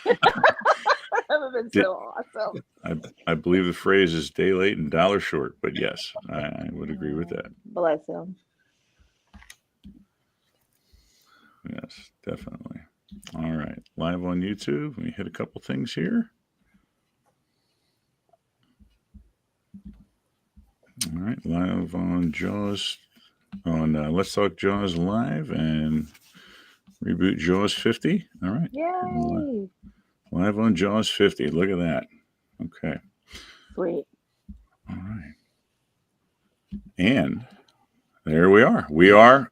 That would have been so awesome. I believe the phrase is day late and dollar short, but yes, I would agree with that. Bless him. Yes, definitely. All right, live on YouTube. Let me hit a couple things here. All right, live on Jaws, on Let's Talk Jaws Live and Reboot Jaws 50. All right. Yay. Live on Jaws 50. Look at that. Okay. Sweet. All right. And there we are. We are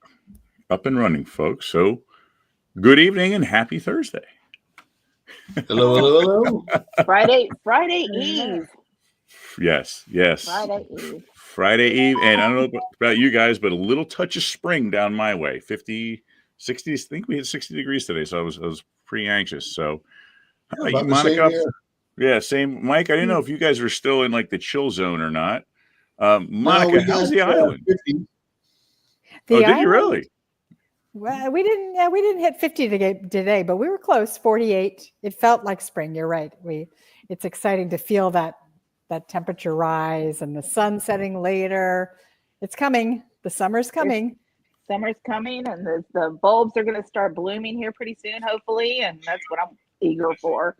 up and running, folks. So good evening and happy Thursday. Hello, hello, hello. Friday Eve. Yes. Friday Eve. Friday Eve. And I don't know about you guys, but a little touch of spring down my way. 50, 60, I think we hit 60 degrees today. So I was pretty anxious. So how about you, Monica? Yeah, same. Mike, I didn't know if you guys were still in like the chill zone or not. Monica, no, how's the island? 50. Did you really? Well, we didn't hit 50 today, but we were close, 48. It felt like spring. You're right. It's exciting to feel that temperature rise and the sun setting later. It's coming. The summer's coming. Summer's coming, and the bulbs are going to start blooming here pretty soon, hopefully, and that's what I'm eager for.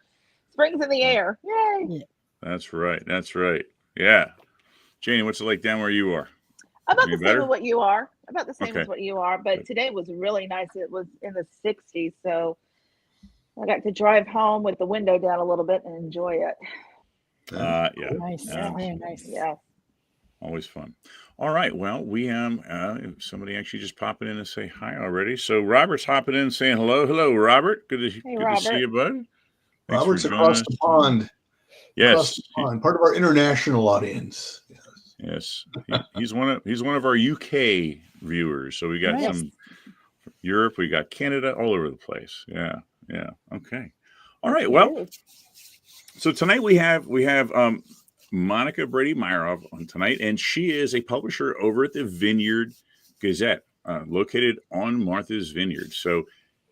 Spring's in the air. Yay. Yeah. That's right. Yeah. Janie, what's it like down where you are? About the same as what you are. But today was really nice. It was in the 60s, so I got to drive home with the window down a little bit and enjoy it. Yeah. Nice. Very nice. Yeah. Always fun. All right. Well, we somebody actually just popping in and say hi already. So Robert's hopping in and saying hello. Hello, Robert. Good to see you, bud. Thanks Robert's across the pond. Yes. Across the pond, part of our international audience. Yes. He's one of our UK viewers. So we got some Europe, we got Canada, all over the place. Yeah. Okay. All right. Well, so tonight we have Monica Brady-Myerov on tonight, and she is a publisher over at the Vineyard Gazette, located on Martha's Vineyard. So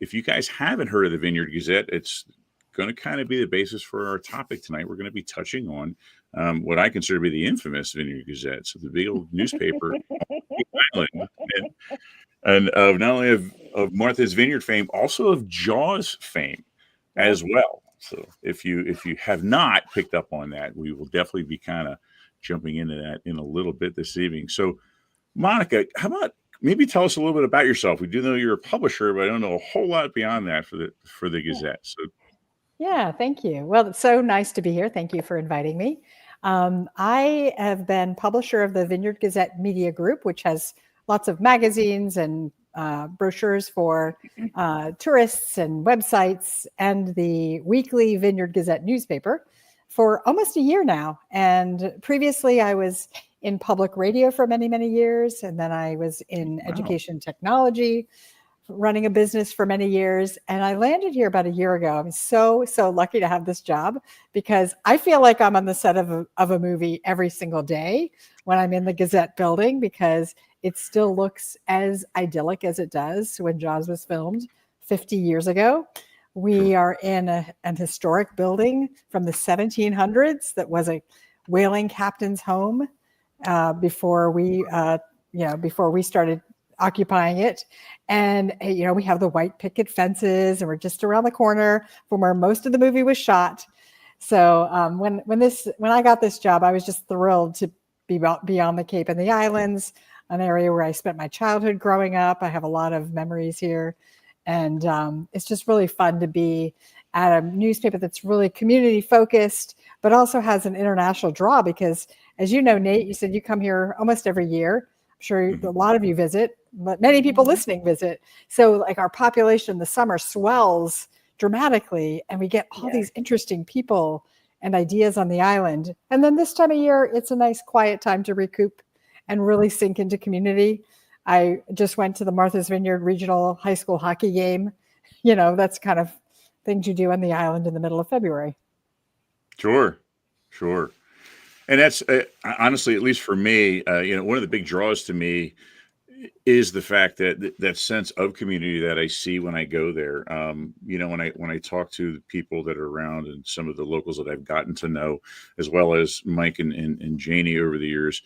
if you guys haven't heard of the Vineyard Gazette, it's going to kind of be the basis for our topic tonight. We're going to be touching on what I consider to be the infamous Vineyard Gazette. So the big old newspaper on the island, and of not only of Martha's Vineyard fame, also of Jaws fame as well. So if you have not picked up on that, we will definitely be kind of jumping into that in a little bit this evening. So Monica, how about maybe tell us a little bit about yourself? We do know you're a publisher, but I don't know a whole lot beyond that for the Gazette. So yeah, thank you. Well, it's so nice to be here. Thank you for inviting me. I have been publisher of the Vineyard Gazette Media Group, which has lots of magazines and brochures for tourists and websites, and the weekly Vineyard Gazette newspaper for almost a year now. And previously I was in public radio for many, many years. And then I was in education technology, running a business for many years. And I landed here about a year ago. I'm so lucky to have this job because I feel like I'm on the set of a movie every single day when I'm in the Gazette building, because it still looks as idyllic as it does when Jaws was filmed 50 years ago. We are in an historic building from the 1700s that was a whaling captain's home before we started occupying it. And we have the white picket fences, and we're just around the corner from where most of the movie was shot. So when I got this job, I was just thrilled to be beyond the Cape and the islands, an area where I spent my childhood growing up. I have a lot of memories here. And it's just really fun to be at a newspaper that's really community focused, but also has an international draw because, as you know, Nate, you said you come here almost every year. I'm sure a lot of you visit, but many people listening visit. So like our population in the summer swells dramatically, and we get all these interesting people and ideas on the island. And then this time of year, it's a nice quiet time to recoup and really sink into community. I just went to the Martha's Vineyard Regional High School hockey game. That's kind of things you do on the island in the middle of February. Sure. And that's honestly, at least for me, one of the big draws to me is the fact that that sense of community that I see when I go there. When I talk to the people that are around and some of the locals that I've gotten to know, as well as Mike and Janie over the years,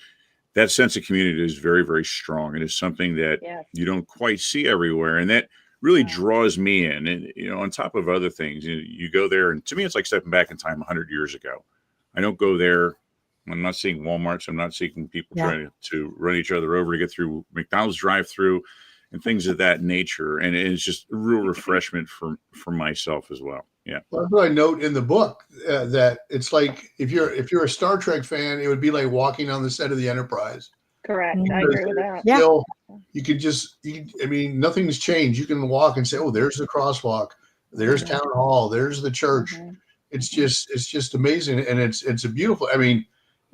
that sense of community is very, very strong. And it's something that you don't quite see everywhere. And that really draws me in. And, on top of other things, you go there, and to me, it's like stepping back in time 100 years ago. I don't go there. I'm not seeing Walmarts. I'm not seeing people trying to run each other over to get through McDonald's drive-through and things of that nature. And it's just a real refreshment for myself as well. Yeah. Well, that's what I note in the book, that it's like if you're a Star Trek fan, it would be like walking on the set of the Enterprise. Correct. I agree with that. Nothing's changed. You can walk and say, "Oh, there's the crosswalk. There's Town Hall. There's the church." It's just amazing, and it's a beautiful.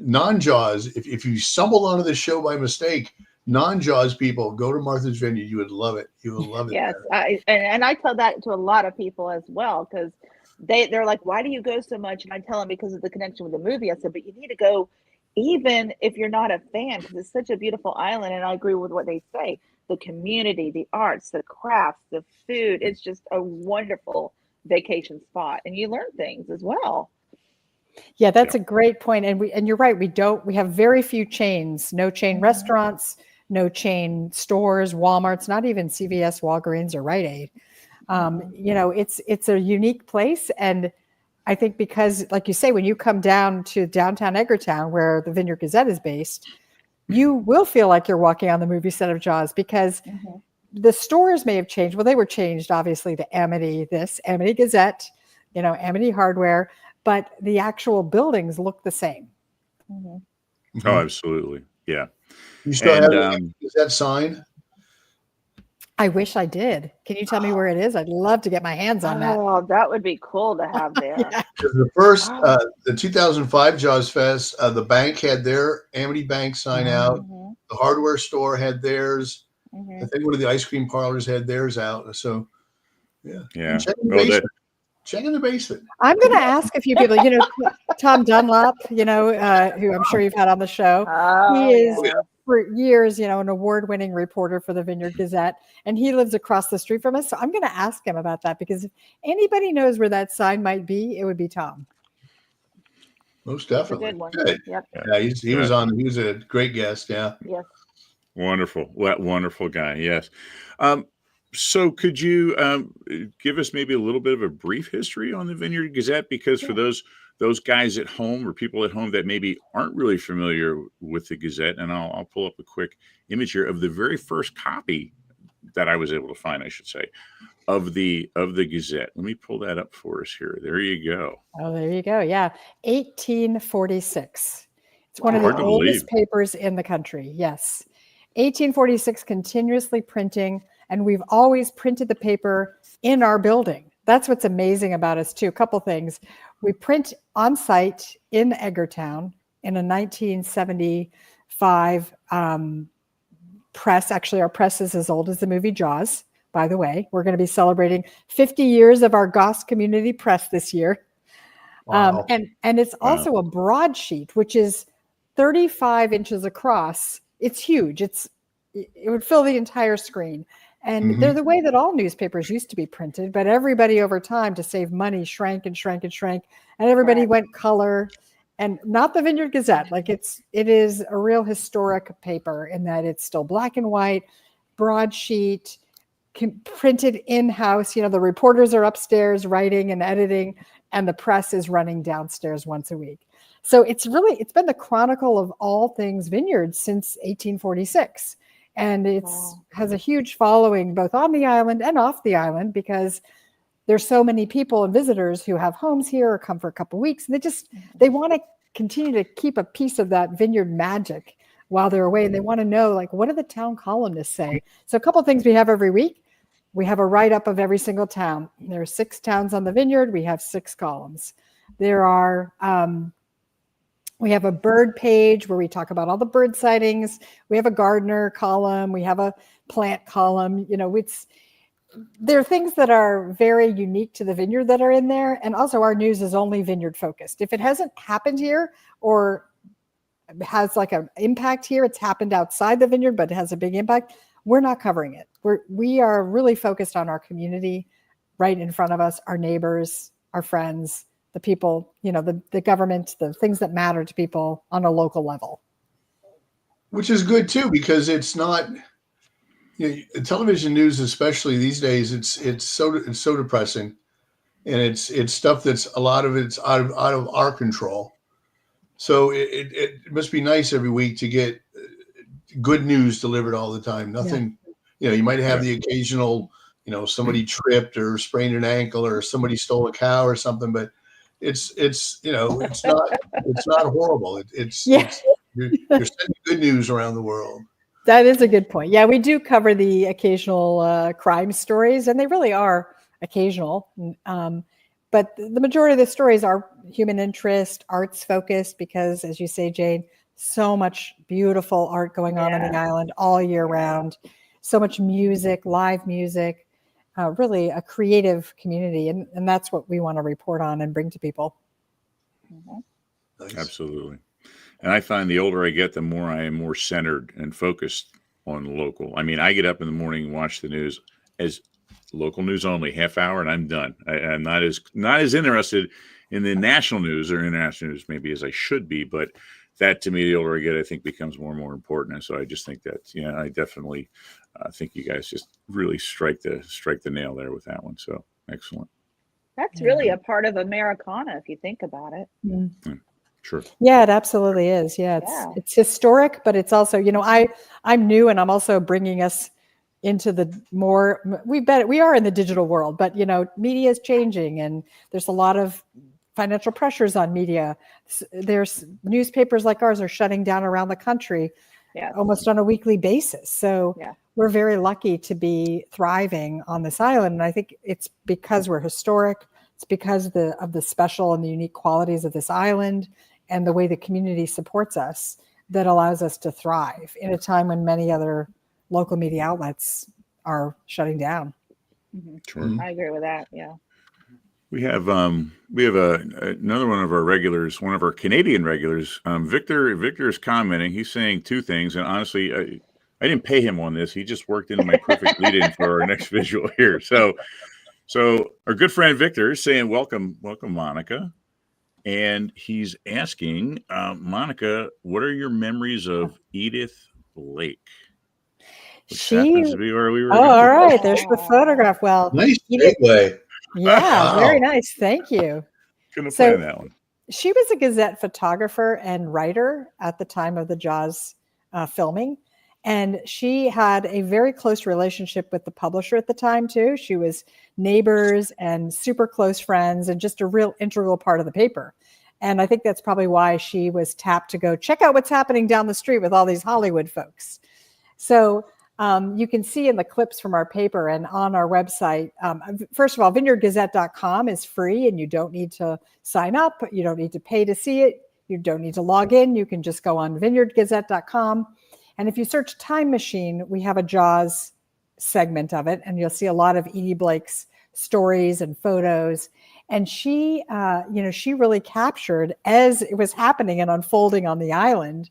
Non-Jaws. If you stumbled onto this show by mistake, non-Jaws people, go to Martha's Vineyard. You would love it. You will love it. Yes, I tell that to a lot of people as well, because they're like, "Why do you go so much?" And I tell them because of the connection with the movie. I said, "But you need to go, even if you're not a fan, because it's such a beautiful island." And I agree with what they say: the community, the arts, the crafts, the food. It's just a wonderful vacation spot, and you learn things as well. Yeah, that's a great point. And you're right. We have very few chains, no chain restaurants, no chain stores, Walmarts, not even CVS, Walgreens, or Rite Aid. It's a unique place. And I think because, like you say, when you come down to downtown Edgartown, where the Vineyard Gazette is based, you will feel like you're walking on the movie set of Jaws, because the stores may have changed. Well, they were changed, obviously, to Amity Gazette, Amity Hardware, but the actual buildings look the same. Oh, absolutely. Yeah. You still have that sign? I wish I did. Can you tell me where it is? I'd love to get my hands on that. Oh, that would be cool to have there. The first, the 2005 Jaws Fest, the bank had their Amity Bank sign out. The hardware store had theirs. I think one of the ice cream parlors had theirs out. So, yeah. Check in the basement. I'm going to ask a few people. Tom Dunlop, who I'm sure you've had on the show. He is for years, an award-winning reporter for the Vineyard Gazette, and he lives across the street from us. So I'm going to ask him about that, because if anybody knows where that sign might be, it would be Tom. Most definitely. Good. Yep. Yeah, he was on. He was a great guest. Yeah. Yes. Wonderful. Wonderful guy. Yes. So could you give us maybe a little bit of a brief history on the Vineyard Gazette? Because for those guys at home, or people at home that maybe aren't really familiar with the Gazette, and I'll pull up a quick image here of the very first copy that I was able to find, I should say, of the Gazette. Let me pull that up for us here. There you go. Oh, there you go. Yeah. 1846. It's one of the oldest papers in the country. Yes. 1846, continuously printing. And we've always printed the paper in our building. That's what's amazing about us, too. A couple things. We print on site in Edgartown in a 1975 press. Actually, our press is as old as the movie Jaws, by the way. We're going to be celebrating 50 years of our Goss Community Press this year. Wow. And it's also a broadsheet, which is 35 inches across. It's huge. It would fill the entire screen. And they're the way that all newspapers used to be printed, but everybody over time, to save money, shrank and shrank and shrank. And everybody went color, and not the Vineyard Gazette. Like it is a real historic paper in that it's still black and white, broadsheet, printed in-house. The reporters are upstairs writing and editing, and the press is running downstairs once a week. So it's been the chronicle of all things Vineyard since 1846. And has a huge following both on the island and off the island, because there's so many people and visitors who have homes here or come for a couple of weeks. And they want to continue to keep a piece of that vineyard magic while they're away. And they want to know, what do the town columnists say? So a couple of things we have every week. We have a write-up of every single town. There are 6 towns on the vineyard. We have 6 columns. There are... we have a bird page where we talk about all the bird sightings. We have a gardener column. We have a plant column. There are things that are very unique to the vineyard that are in there. And also our news is only vineyard focused. If it hasn't happened here or has an impact here, it's happened outside the vineyard, but it has a big impact, we're not covering it. We are really focused on our community right in front of us, our neighbors, our friends, the people, the government, the things that matter to people on a local level. Which is good too, because it's not, television news, especially these days, it's so depressing, and it's stuff that's a lot of it's out of our control. So it must be nice every week to get good news delivered all the time. Nothing, you might have the occasional, somebody tripped or sprained an ankle or somebody stole a cow or something, but it's not horrible. It's you're sending good news around the world. That is a good point. Yeah, we do cover the occasional crime stories, and they really are occasional. But the majority of the stories are human interest, arts focused, because as you say, Jane, so much beautiful art going on the island all year round. So much music, live music, really a creative community. And that's what we want to report on and bring to people. Nice. Absolutely. And I find the older I get, the more I am more centered and focused on local. I mean, I get up in the morning and watch the news as local news only, half hour, and I'm done. I'm not as interested in the national news or international news maybe as I should be, but that to me, the older I get, I think becomes more and more important. And so I just think that, I definitely think you guys just really strike the nail there with that one. So excellent. That's really a part of Americana, if you think about it. Mm-hmm. Sure. Yeah, it absolutely is. Yeah, it's historic, but it's also, I'm new, and I'm also bringing us into the more. We are in the digital world, but media is changing, and there's a lot of financial pressures on media. There's newspapers like ours are shutting down around the country, almost on a weekly basis. So we're very lucky to be thriving on this island, and I think it's because we're historic. It's because of the special and the unique qualities of this island and the way the community supports us that allows us to thrive in a time when many other local media outlets are shutting down. Sure. I agree with that. Yeah. We have another one of our regulars, one of our Canadian regulars, Victor is commenting. He's saying two things, and honestly, I didn't pay him on this. He just worked into my perfect lead-in for our next visual here. So our good friend Victor is saying, welcome, Monica. And he's asking, Monica, what are your memories of Edith Blake? Which happens to be where we were. All right. There's the photograph. Well, nice segue. Yeah, very nice. Thank you. Couldn't have planned that one. She was a Gazette photographer and writer at the time of the Jaws filming. And she had a very close relationship with the publisher at the time, too. She was neighbors and super close friends and just a real integral part of the paper. And I think that's probably why she was tapped to go check out what's happening down the street with all these Hollywood folks. So you can see in the clips from our paper and on our website, first of all, vineyardgazette.com is free and you don't need to sign up. You don't need to pay to see it. You don't need to log in. You can just go on vineyardgazette.com. And if you search Time Machine, we have a Jaws segment of it, and you'll see a lot of Edie Blake's stories and photos. And she, she really captured, as it was happening and unfolding on the island,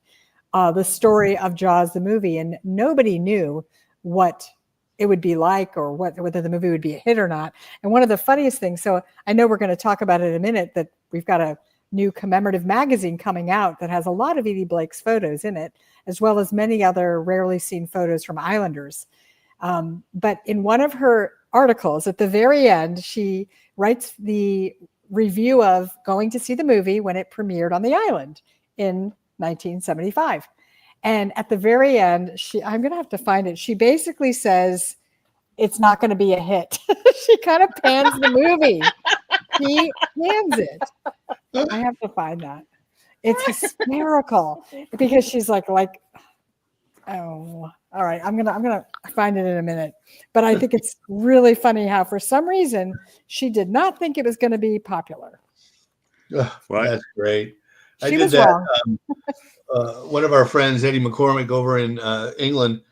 the story of Jaws, the movie. And nobody knew what it would be like or whether the movie would be a hit or not. And one of the funniest things, so I know we're going to talk about it in a minute, that we've got a new commemorative magazine coming out that has a lot of Edie Blake's photos in it, as well as many other rarely seen photos from Islanders. But in one of her articles at the very end, she writes the review of going to see the movie when it premiered on the island in 1975. And at the very end, I'm going to have to find it. She basically says, it's not going to be a hit. She kind of pans the movie. He pans it. I have to find that. It's hysterical because she's like, oh, all right. I'm gonna find it in a minute. But I think it's really funny how, for some reason, she did not think it was going to be popular. That's great. She did that. One of our friends, Eddie McCormick, over in England,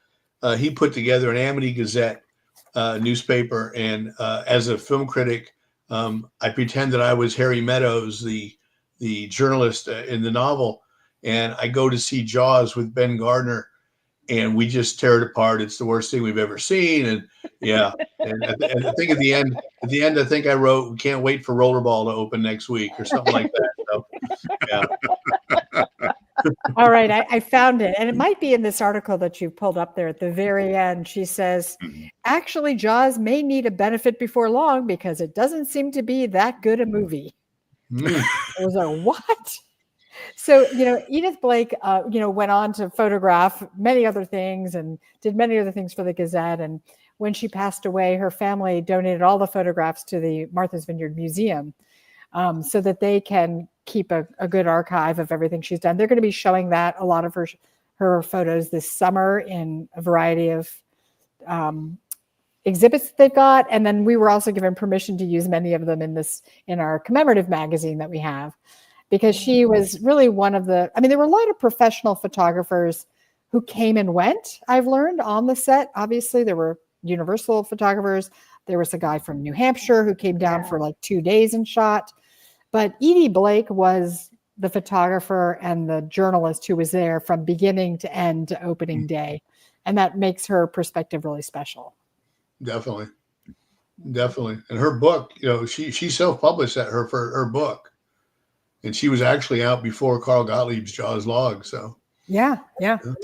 he put together an Amity Gazette newspaper, and as a film critic, I pretended I was Harry Meadows, the journalist in the novel, and I go to see Jaws with Ben Gardner, and we just tear it apart. It's the worst thing we've ever seen. And yeah, and I think at the end, I think I wrote, "We can't wait for Rollerball to open next week," or something like that. So, yeah. All right, I found it, and it might be in this article that you pulled up there at the very end. She says, "Actually, Jaws may need a benefit before long because it doesn't seem to be that good a movie." I was like, "What?" So, Edith Blake, went on to photograph many other things and did many other things for the Gazette. And when she passed away, her family donated all the photographs to the Martha's Vineyard Museum so that they can keep a good archive of everything she's done. They're going to be showing that a lot of her photos this summer in a variety of exhibits that they've got. And then we were also given permission to use many of them in our commemorative magazine that we have, because she was really one of there were a lot of professional photographers who came and went, I've learned, on the set. Obviously, there were Universal photographers. There was a guy from New Hampshire who came down for like 2 days and shot. But Edie Blake was the photographer and the journalist who was there from beginning to end to opening day. And that makes her perspective really special. Definitely. And her book, she self-published that for her book. And she was actually out before Carl Gottlieb's Jaws log. So yeah. And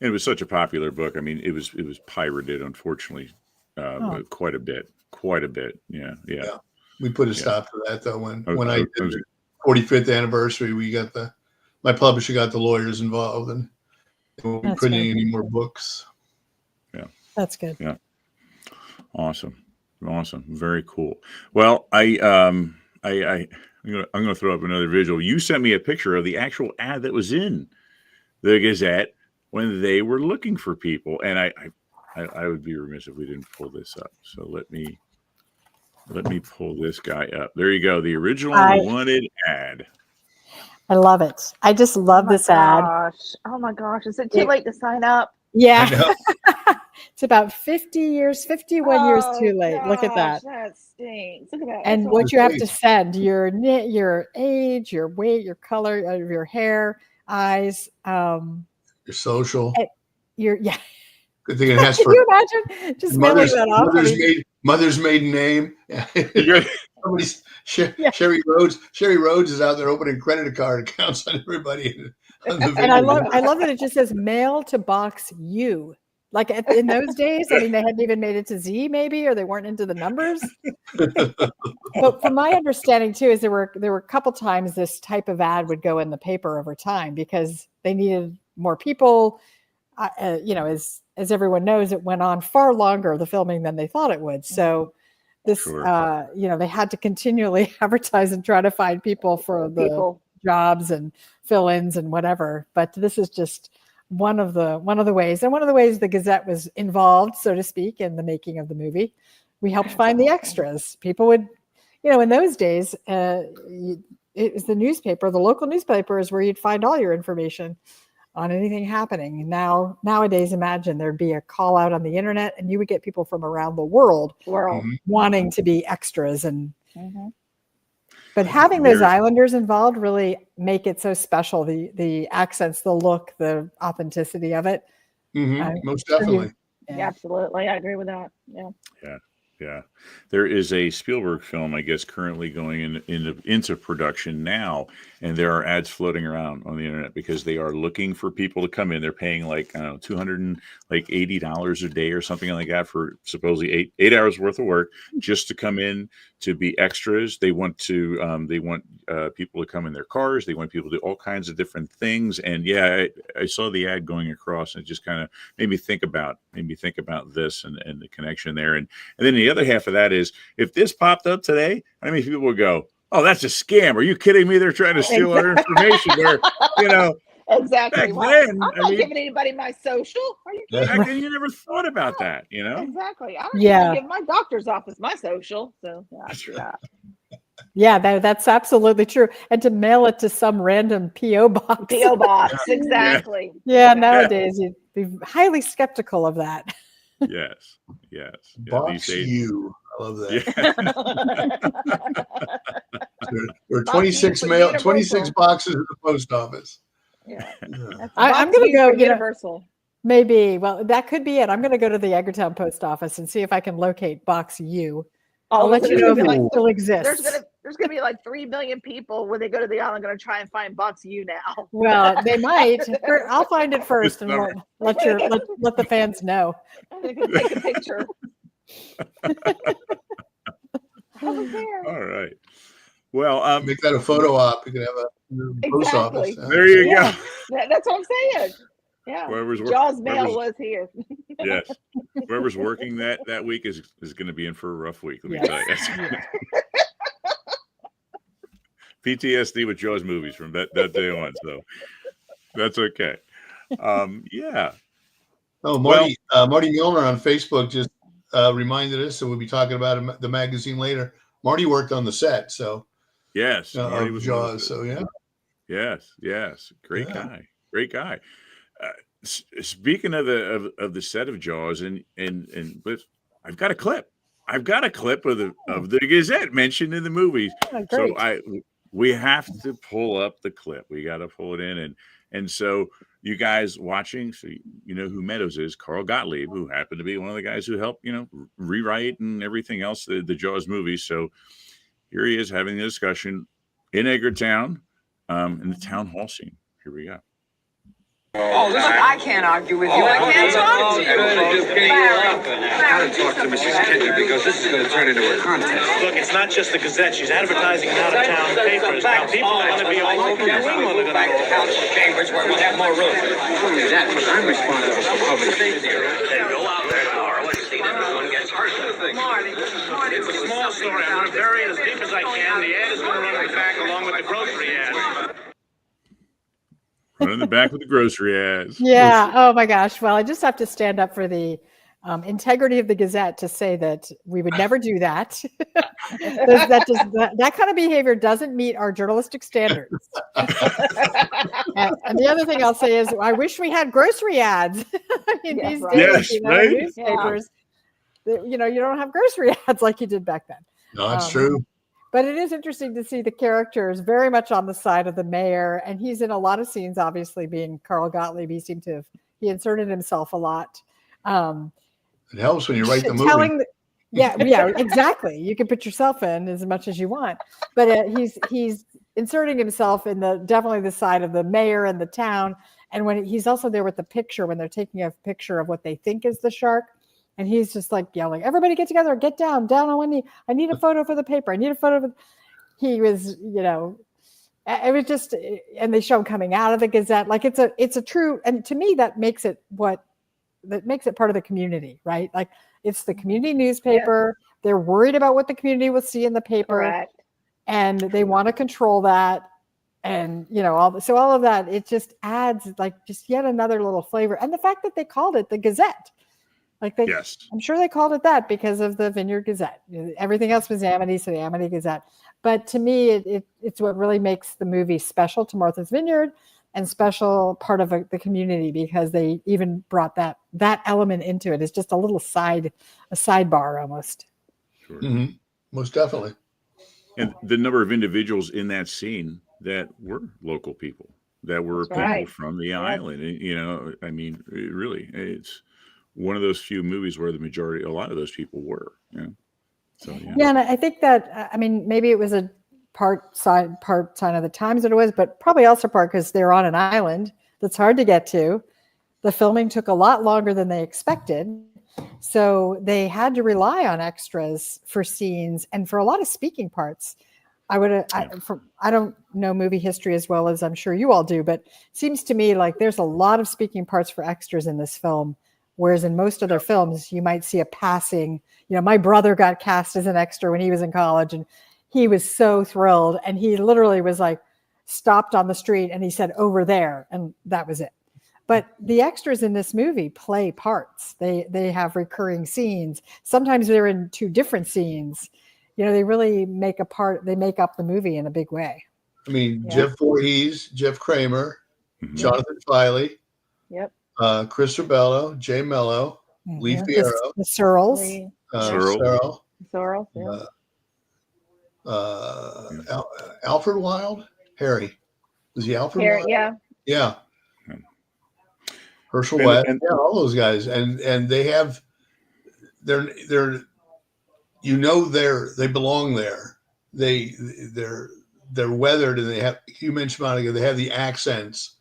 it was such a popular book. I mean, it was pirated, unfortunately, quite a bit. Yeah. We put a stop to that though when I did the 45th anniversary. We got my publisher got the lawyers involved, and we won't be printing any more books. Yeah, that's good. Yeah, awesome, very cool. Well, I'm gonna throw up another visual. You sent me a picture of the actual ad that was in the Gazette when they were looking for people, and I would be remiss if we didn't pull this up. So let me pull this guy up. There you go. The original wanted ad. I love it. I just love this ad. Oh my gosh. Is it too late to sign up? Yeah. It's about 51 years too late. Gosh, look at that. That stinks. Look at that. And what you have to send, your age, your weight, your color of your hair, eyes, your social. Good thing it has for. Can you imagine just mailing that off? Mother's maiden name. Sherry Rhodes. Sherry Rhodes is out there opening credit card accounts on everybody. And I love that it just says mail to box U. Like in those days, they hadn't even made it to Z, maybe, or they weren't into the numbers. But from my understanding too, is there were a couple times this type of ad would go in the paper over time because they needed more people. As everyone knows, it went on far longer, the filming, than they thought it would. So this, they had to continually advertise and try to find people for the jobs and fill-ins and whatever. But this is just one of the ways, and one of the ways the Gazette was involved, so to speak, in the making of the movie. We helped find the extras. People would, in those days, it was the newspaper, the local newspaper is where you'd find all your information on anything happening. Nowadays, imagine there'd be a call out on the internet and you would get people from around the world wanting to be extras. And but having those Islanders involved really make it so special. The accents, the look, the authenticity of it. Most definitely. Yeah, absolutely. I agree with that. Yeah. There is a Spielberg film, I guess, currently going into production now, and there are ads floating around on the internet because they are looking for people to come in. They're paying like $280 a day or something like that for supposedly eight hours worth of work just to come in to be extras. They want people to come in their cars. They want people to do all kinds of different things. And I saw the ad going across, and it just kind of made me think about this and the connection there. And then the other half of that is, if this popped up today, how many people would go, "Oh, that's a scam. Are you kidding me? They're trying to steal our information." Where, exactly. Back then, I'm not giving anybody my social. Are you kidding? Back then, you never thought about that, Exactly. I don't even give my doctor's office my social. So that's absolutely true. And to mail it to some random PO box. Exactly. Nowadays you'd be highly skeptical of that. Yes. Box you. I love that. There are 26 boxes at the post office. I'm going to go. Universal. Maybe. Well, that could be it. I'm going to go to the Edgartown post office and see if I can locate Box U. I'll let you know if it still exists. There's gonna be like 3 million people when they go to the island going to try and find Box U now. Well, they might. I'll find it first and let the fans know. They can take a picture. All right. Well, make that a photo op. You can have a post office. There you go. That's what I'm saying. Yeah. Jaws mail was here. Yes. Whoever's working that week is going to be in for a rough week. Let me tell you. PTSD with Jaws movies from that day on. So that's okay. Yeah. Oh, Marty Milner on Facebook just reminded us, so we'll be talking about the magazine later. Marty worked on the set, so yes, Marty was Jaws. So yeah. Yes, great guy. Speaking of the set of Jaws, and I've got a clip. I've got a clip of the Gazette mentioned in the movie. Oh, so we have to pull up the clip. We got to pull it in, and so you guys watching, so you know who Meadows is, Carl Gottlieb, who happened to be one of the guys who helped rewrite and everything else the Jaws movie. So here he is having the discussion in Edgartown, in the town hall scene. Here we go. Oh, look, I can't argue with you. I can't talk to you. I gotta talk to Mrs. Kidner because this is going to turn into a contest. Look, it's not just the Gazette. She's advertising in out-of-town papers. Now, people are going to be all over New England. Back to council chambers where we'll have more room. Not only that, but I'm responsible for public safety. Go out there tomorrow and see that no one gets hurt. Marty. It's a small story. I'm going to bury it as deep as I can. The ad is going to run in the back along with the grocery ad. Running the back with the grocery ads. Yeah. Oh my gosh. Well, I just have to stand up for the integrity of the Gazette to say that we would never do that. that kind of behavior doesn't meet our journalistic standards. and the other thing I'll say is, I wish we had grocery ads. These days, newspapers, you don't have grocery ads like you did back then. No, that's true. But it is interesting to see the characters very much on the side of the mayor, and he's in a lot of scenes. Obviously, being Carl Gottlieb, he inserted himself a lot. It helps when you write the movie. Yeah, exactly. You can put yourself in as much as you want, but he's inserting himself in definitely the side of the mayor and the town. And when he's also there with the picture, when they're taking a picture of what they think is the shark. And he's just like yelling, everybody get together, get down on one knee. I need a photo for the paper. I need a photo. He was, it was just, and they show him coming out of the Gazette. Like it's a true, and to me, that makes it part of the community, right? Like it's the community newspaper. Yeah. They're worried about what the community will see in the paper. Correct. And they want to control that. And, all of that, it just adds like just yet another little flavor. And the fact that they called it the Gazette. Yes. I'm sure they called it that because of the Vineyard Gazette. Everything else was Amity, so the Amity Gazette. But to me, it's what really makes the movie special to Martha's Vineyard and special part of the community, because they even brought that element into it. It's just a little sidebar almost. Sure. Mm-hmm. Most definitely. And the number of individuals in that scene that were local people, that were people from the island. Really, it's one of those few movies where a lot of those people were. So and I think that maybe it was a part sign of the times that it was, but probably also part because they're on an island that's hard to get to. The filming took a lot longer than they expected, so they had to rely on extras for scenes and for a lot of speaking parts. I don't know movie history as well as I'm sure you all do, but it seems to me like there's a lot of speaking parts for extras in this film. Whereas in most of their films, you might see a passing, my brother got cast as an extra when he was in college, and he was so thrilled. And he literally was like stopped on the street and he said, over there. And that was it. But the extras in this movie play parts. They have recurring scenes. Sometimes they're in two different scenes. They really make up the movie in a big way. Jeff Voorhees, Jeff Kramer, Jonathan Filey. Yep. Chris Ribello, Jay Mello, Lee Fierro, the Searles, Searles, Alfred Wilde, Harry. Was he Alfred Wilde? Yeah. Yeah. Herschel West, yeah, all those guys, and they have they're they belong there. They're weathered, and they have, you mentioned Monica, they have the accents.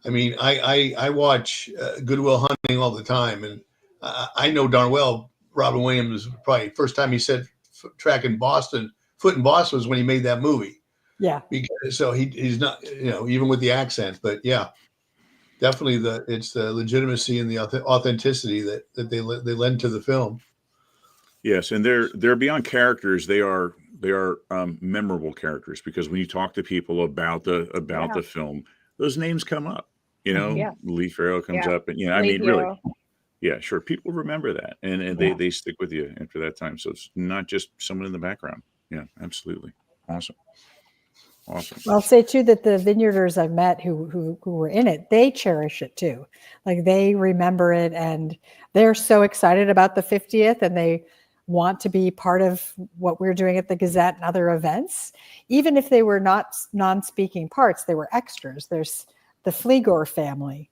I mean, I watch Good Will Hunting all the time, and I know darn well Robin Williams probably first time he said foot in Boston was when he made that movie. Yeah. Because, so he's not, even with the accent, but yeah, definitely it's the legitimacy and the authenticity that they lend to the film. Yes, and they're beyond characters. They are memorable characters, because when you talk to people about the film, those names come up. Lee Farrell comes up, and I mean, really, yeah, sure, people remember that, and they stick with you after that time. So it's not just someone in the background. Yeah, absolutely, awesome. Well, I'll say too that the Vineyarders I've met who were in it, they cherish it too. Like they remember it, and they're so excited about the 50th, and they want to be part of what we're doing at the Gazette and other events. Even if they were not non-speaking parts, they were extras. There's the Fleegor family.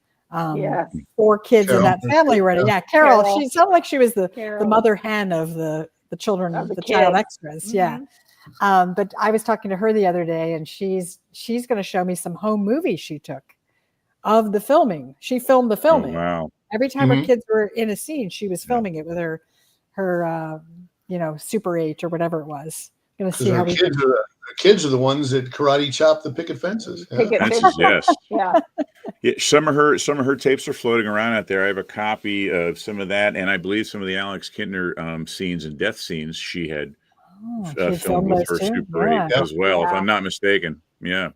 4 kids Carol. in that family already. Yeah, Carol. She sounded like she was the mother hen of the children, of the child extras. Mm-hmm. Yeah. But I was talking to her the other day, and she's going to show me some home movies she took of the filming. She filmed the filming. Oh, wow. Every time her kids were in a scene, she was filming it with her Super 8 or whatever it was. Going to see how we kids are the ones that karate chop the picket fences. Yes. Yeah. Some of her tapes are floating around out there. I have a copy of some of that, and I believe some of the Alex Kintner scenes and death scenes she had filmed with her Super 8 as well, if I'm not mistaken. Yeah.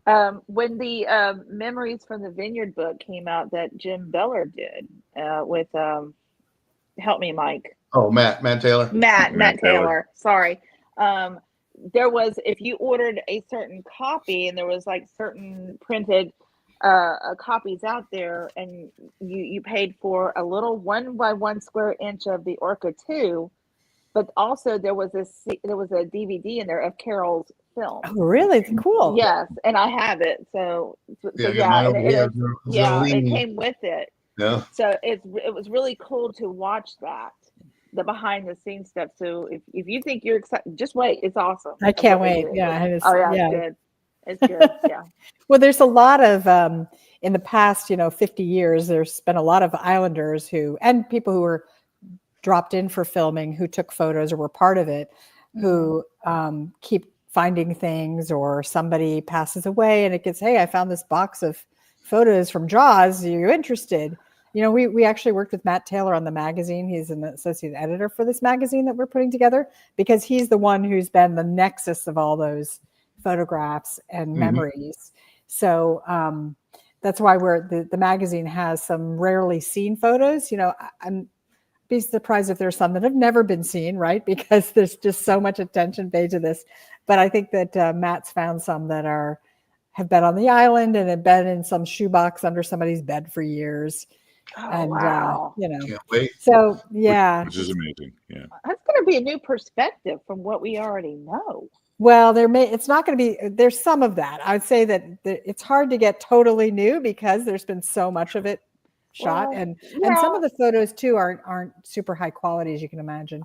When the Memories from the Vineyard book came out that Jim Beller did with help me, Mike. Oh, Matt Taylor. Matt Taylor. Sorry. There was, if you ordered a certain copy, and there was like certain printed copies out there, and you paid for a little 1x1 square inch of the Orca 2, but also there was a DVD in there of Carol's film. Oh, really? Cool. Yes, and I have it. So it came with it. Yeah. So it was really cool to watch that, the behind the scenes stuff. So if you think you're excited, just wait. It's awesome. I can't wait. Yeah. It's good. It's good. Yeah. Well, there's a lot of in the past, 50 years, there's been a lot of Islanders and people who were dropped in for filming, who took photos or were part of it, who keep finding things, or somebody passes away and it gets, hey, I found this box of photos from Jaws. Are you interested? We actually worked with Matt Taylor on the magazine. He's an associate editor for this magazine that we're putting together, because he's the one who's been the nexus of all those photographs and memories. So that's why the magazine has some rarely seen photos. I'm be surprised if there's some that have never been seen, right? Because there's just so much attention paid to this. But I think that Matt's found some that have been on the island and have been in some shoebox under somebody's bed for years. Wow. Can't wait. So yeah, which is amazing. Yeah, that's going to be a new perspective from what we already know. Well, it's not going to be. There's some of that. I would say that it's hard to get totally new, because there's been so much of it shot, and some of the photos too aren't super high quality, as you can imagine.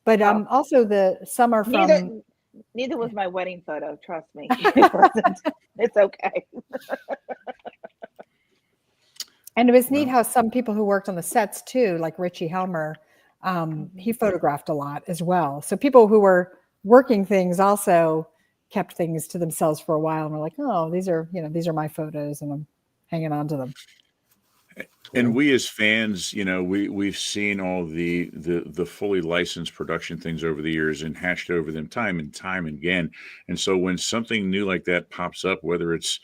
But also some are from. Neither was my wedding photo. Trust me, it wasn't. It's okay. And it was neat how some people who worked on the sets too, like Richie Helmer, he photographed a lot as well. So people who were working things also kept things to themselves for a while, and were like, oh, these are my photos, and I'm hanging on to them. And we as fans, we've seen all the fully licensed production things over the years and hashed over them time and time again. And so when something new like that pops up, whether it's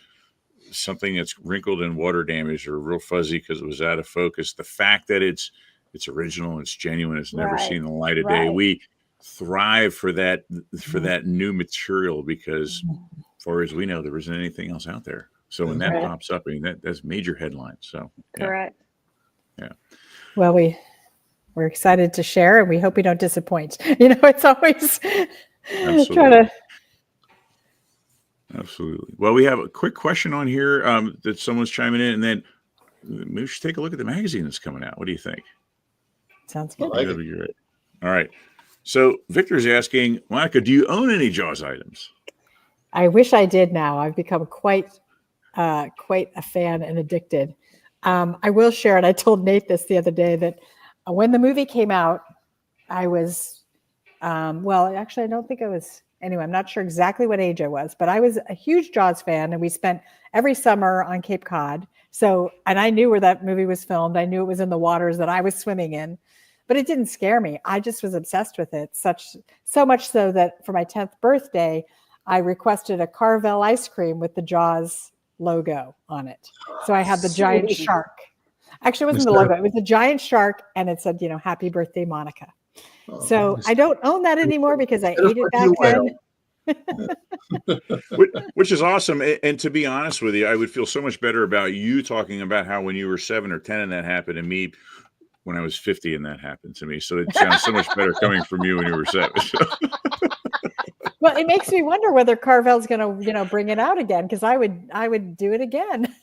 something that's wrinkled and water damaged or real fuzzy because it was out of focus, the fact that it's original, it's genuine, it's never seen the light of day, we thrive for that new material, because as far as we know, there isn't anything else out there. So when that pops up, that's major headlines. So correct. Yeah. Well, we're excited to share, and we hope we don't disappoint. It's always trying to. Absolutely. Well, we have a quick question on here that someone's chiming in, and then maybe we should take a look at the magazine that's coming out. What do you think? Sounds good. Like That'd be great. All right. So Victor's asking, Monica, do you own any Jaws items? I wish I did now. I've become quite a fan and addicted. I will share, and I told Nate this the other day, that when the movie came out, I was, well, actually, I don't think I was, anyway, I'm not sure exactly what age I was, but I was a huge Jaws fan, and we spent every summer on Cape Cod. So, and I knew where that movie was filmed. I knew it was in the waters that I was swimming in, but it didn't scare me. I just was obsessed with it, so much so that for my 10th birthday, I requested a Carvel ice cream with the Jaws logo on it. So I had the giant shark. Actually, it wasn't the logo. It was a giant shark, and it said, "Happy birthday, Monica." So I don't own that anymore because I ate it back then. Which is awesome. And to be honest with you, I would feel so much better about you talking about how when you were 7 or 10 and that happened, and me when I was 50 and that happened to me. So it sounds so much better coming from you when you were 7. Well, it makes me wonder whether Carvel's going to, bring it out again, because I would do it again.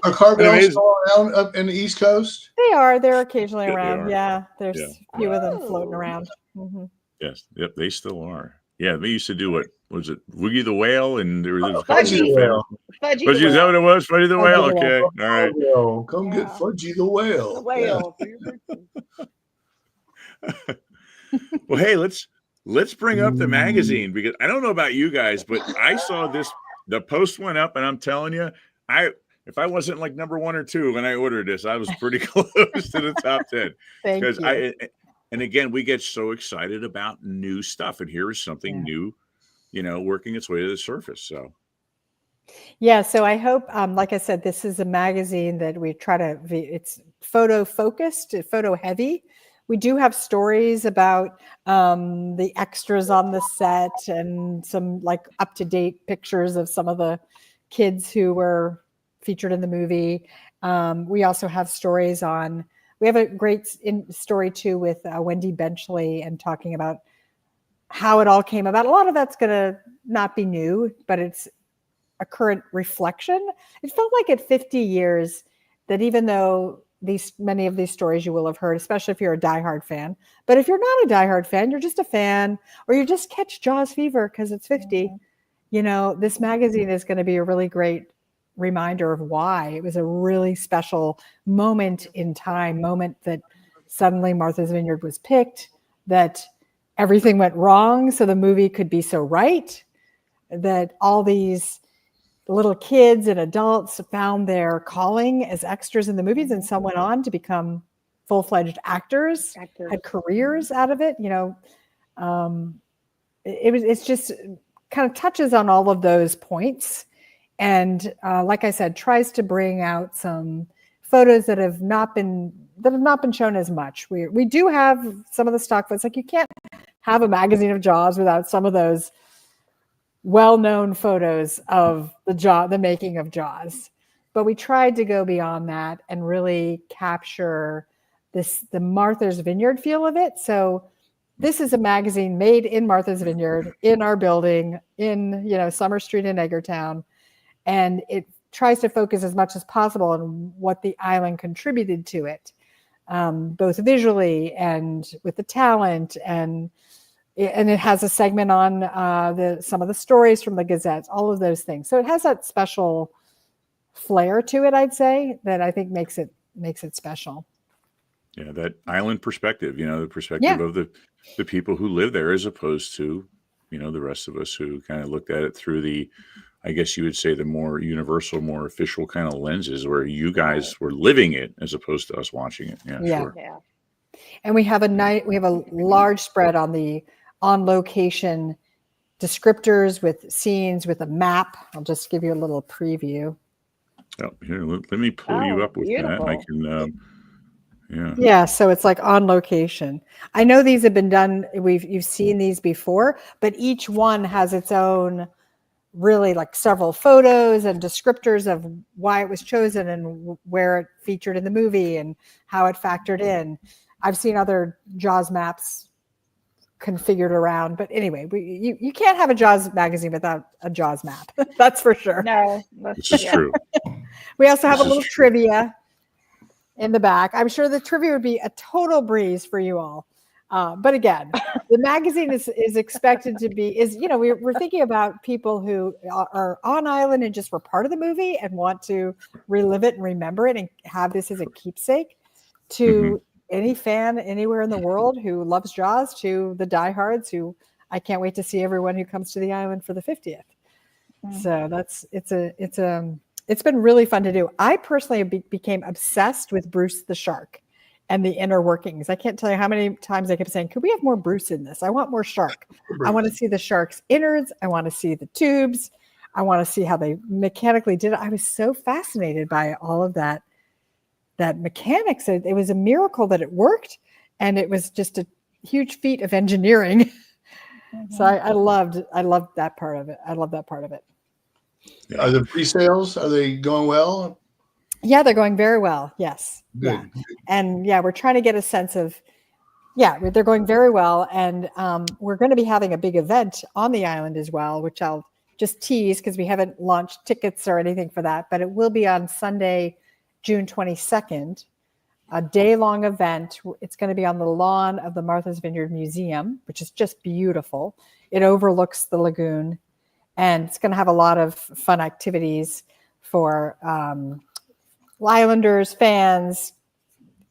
Are Carvels still around up in the East Coast? They are. They're occasionally around. They Yeah, there's a few of them floating around. Mm-hmm. Yes, yep, they still are. Yeah, they used to do what was it, Woogie the Whale, and there was Fudgy the Whale. Fudgy, is that what it was? Fudgy the Whale. Okay, all right. Come get Fudgy the Whale. The whale. Well, hey, let's bring up the magazine, because I don't know about you guys, but I saw the post went up, and I'm telling you, if I wasn't like number 1 or 2 when I ordered this, I was pretty close to the top 10. Thank you. And again, we get so excited about new stuff, and here is something new, working its way to the surface. So. Yeah, so I hope, like I said, this is a magazine that we try to, it's photo focused, photo heavy. We do have stories about the extras on the set and some like up-to-date pictures of some of the kids who were featured in the movie. We also have stories on, we have a great story too with Wendy Benchley, and talking about how it all came about. A lot of that's going to not be new, but it's a current reflection. It felt like at 50 years that even though many of these stories you will have heard, especially if you're a diehard fan, but if you're not a diehard fan, you're just a fan, or you just catch Jaws fever because it's 50, this magazine is going to be a really great reminder of why it was a really special moment in time, moment that suddenly Martha's Vineyard was picked, that everything went wrong so the movie could be so right, that all these little kids and adults found their calling as extras in the movies, and some went on to become full-fledged actors. Had careers out of it. It's just kind of touches on all of those points. And like I said, tries to bring out some photos that have not been shown as much. We do have some of the stock photos. Like, you can't have a magazine of Jaws without some of those well-known photos of the making of Jaws. But we tried to go beyond that and really capture the Martha's Vineyard feel of it. So this is a magazine made in Martha's Vineyard, in our building, in Summer Street in Eggertown. And it tries to focus as much as possible on what the island contributed to it, both visually and with the talent. And it has a segment on some of the stories from the Gazette, all of those things. So it has that special flair to it, I'd say, that I think makes it special. Yeah, that island perspective, the perspective of the people who live there, as opposed to, the rest of us who kind of looked at it through the, I guess you would say, the more universal, more official kind of lenses, where you guys were living it as opposed to us watching it. Yeah, sure. Yeah. And we have a large spread on the on location descriptors with scenes, with a map. I'll just give you a little preview. Oh, here, let me pull you up with beautiful. That. I can, Yeah, so it's like on location. I know these have been done. You've seen these before, but each one has its own, really, like, several photos and descriptors of why it was chosen and where it featured in the movie and how it factored in. I've seen other Jaws maps configured around, but anyway, you can't have a Jaws magazine without a Jaws map. That's for sure. No, this is true. We also have a little trivia. in the back. I'm sure the trivia would be a total breeze for you all. But again, the magazine is expected to be, we're thinking about people who are on island and just were part of the movie and want to relive it and remember it and have this as a keepsake, to any fan anywhere in the world who loves Jaws, to the diehards who I can't wait to see everyone who comes to the island for the 50th. So it's been really fun to do. I personally became obsessed with Bruce the shark and the inner workings. I can't tell you how many times I kept saying, could we have more Bruce in this? I want more shark. I want to see the shark's innards. I want to see the tubes. I want to see how they mechanically did it. I was so fascinated by all of that mechanics. It was a miracle that it worked. And it was just a huge feat of engineering. So I loved that part of it. I love that part of it. Are the pre-sales, are they going well? Yeah, they're going very well. Yes. Good. Yeah. And we're trying to get a sense of, they're going very well. And we're going to be having a big event on the island as well, which I'll just tease because we haven't launched tickets or anything for that, but it will be on Sunday, June 22nd, a day-long event. It's going to be on the lawn of the Martha's Vineyard Museum, which is just beautiful. It overlooks the lagoon, and it's going to have a lot of fun activities for Islanders, fans,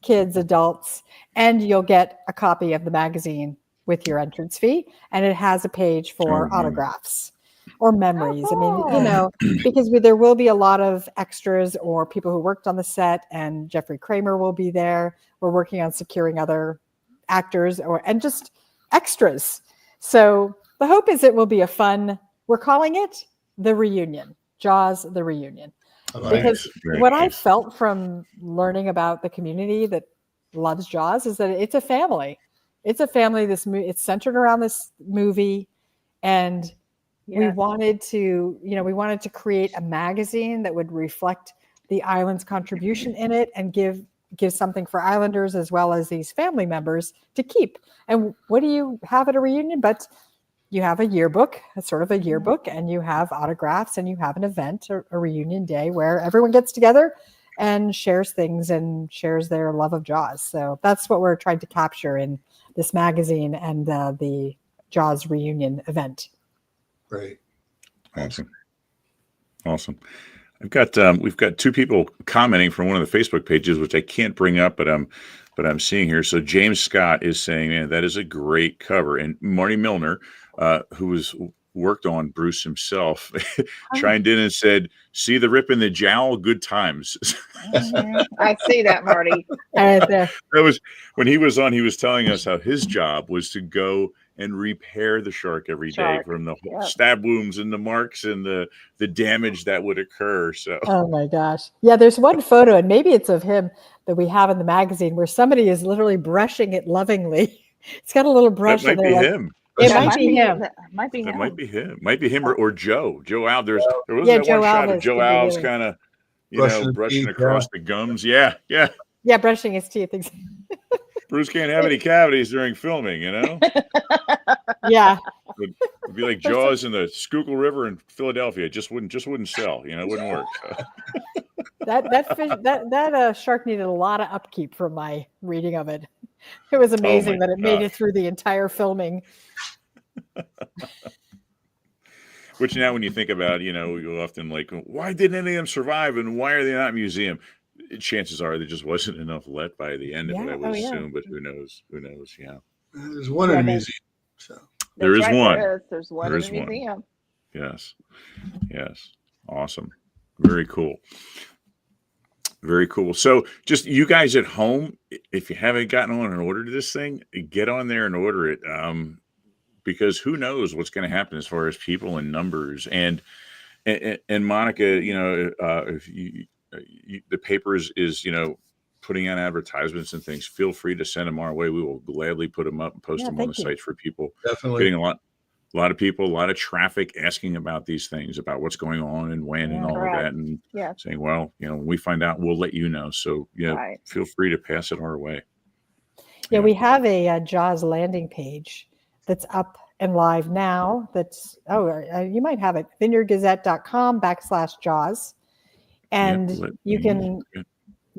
kids, adults, and you'll get a copy of the magazine with your entrance fee. And it has a page for autographs or memories. I mean, because there will be a lot of extras or people who worked on the set, and Jeffrey Kramer will be there. We're working on securing other actors and just extras. So the hope is it will be a fun, we're calling it the reunion, Jaws, the reunion. Because what I felt from learning about the community that loves Jaws is that it's a family. It's a family. It's centered around this movie, and we wanted to create a magazine that would reflect the island's contribution in it and give something for Islanders as well as these family members to keep. And what do you have at a reunion? But you have a yearbook, and you have autographs, and you have an event, a reunion day where everyone gets together and shares things and shares their love of Jaws. So that's what we're trying to capture in this magazine and the Jaws reunion event. Great. Awesome. We've got two people commenting from one of the Facebook pages, which I can't bring up, but I'm seeing here. So James Scott is saying, man, that is a great cover. And Marty Milner, who was worked on Bruce himself, chimed in and said, see the rip in the jowl, good times. I see that, Marty. That was when he was on, he was telling us how his job was to go and repair the shark every day from the stab wounds and the marks and the damage that would occur. So, oh my gosh. Yeah, there's one photo, and maybe it's of him that we have in the magazine where somebody is literally brushing it lovingly. It's got a little brush. That might be him. It might be him. That might be him. Might be him or Joe. Joe Al. There was that one shot of Joe Al's kind of, brushing across the gums. Yeah. Yeah, brushing his teeth. Bruce can't have any cavities during filming, Yeah. It'd be like Jaws in the Schuylkill River in Philadelphia. It just wouldn't sell. It wouldn't work. That shark needed a lot of upkeep from my reading of it. It was amazing that it made it through the entire filming. Which now, when you think about, you often like, why didn't any of them survive, and why are they not in a museum? Chances are there just wasn't enough let by the end of it, I would assume. But who knows? Yeah. There's one in a museum. So there is one. There's one in the museum. Yes. Awesome. Very cool. Very cool. So just you guys at home, if you haven't gotten on and ordered this thing, get on there and order it. Because who knows what's going to happen as far as people and numbers. And Monica, if the paper is putting out advertisements and things, feel free to send them our way. We will gladly put them up and post them on the sites for people. Definitely. Getting a lot of people, a lot of traffic asking about these things, about what's going on and when and all of that, and saying, well, when we find out, we'll let you know. So feel free to pass it our way. Yeah, we have a Jaws landing page that's up and live now. That's you might have it, vineyardgazette.com/Jaws. And you can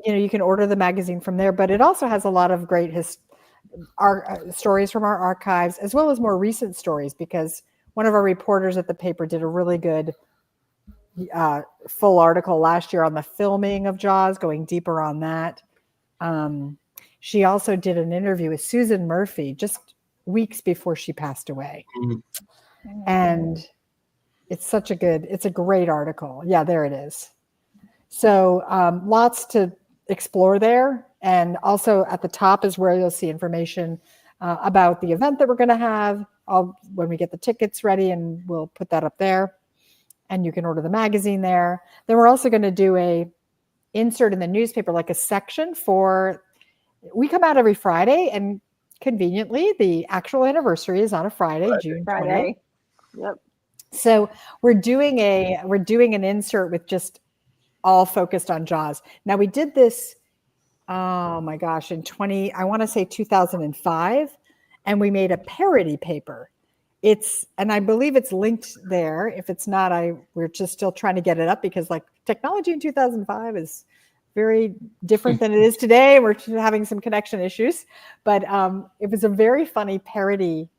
you can order the magazine from there, but it also has a lot of great stories from our archives, as well as more recent stories, because one of our reporters at the paper did a really good full article last year on the filming of Jaws, going deeper on that. She also did an interview with Susan Murphy just weeks before she passed away. Mm-hmm. And it's a great article. Yeah, there it is. So lots to explore there. And also at the top is where you'll see information about the event that we're going to have when we get the tickets ready, and we'll put that up there. And you can order the magazine there. Then we're also going to do a insert in the newspaper, like a section we come out every Friday, and conveniently the actual anniversary is on a Friday, June 20th. Yep. So we're doing an insert with just all focused on Jaws. Now we did this, oh my gosh, in 2005, and we made a parody paper. And I believe it's linked there. If it's not, we're just still trying to get it up, because like technology in 2005 is very different than it is today. We're having some connection issues, but it was a very funny parody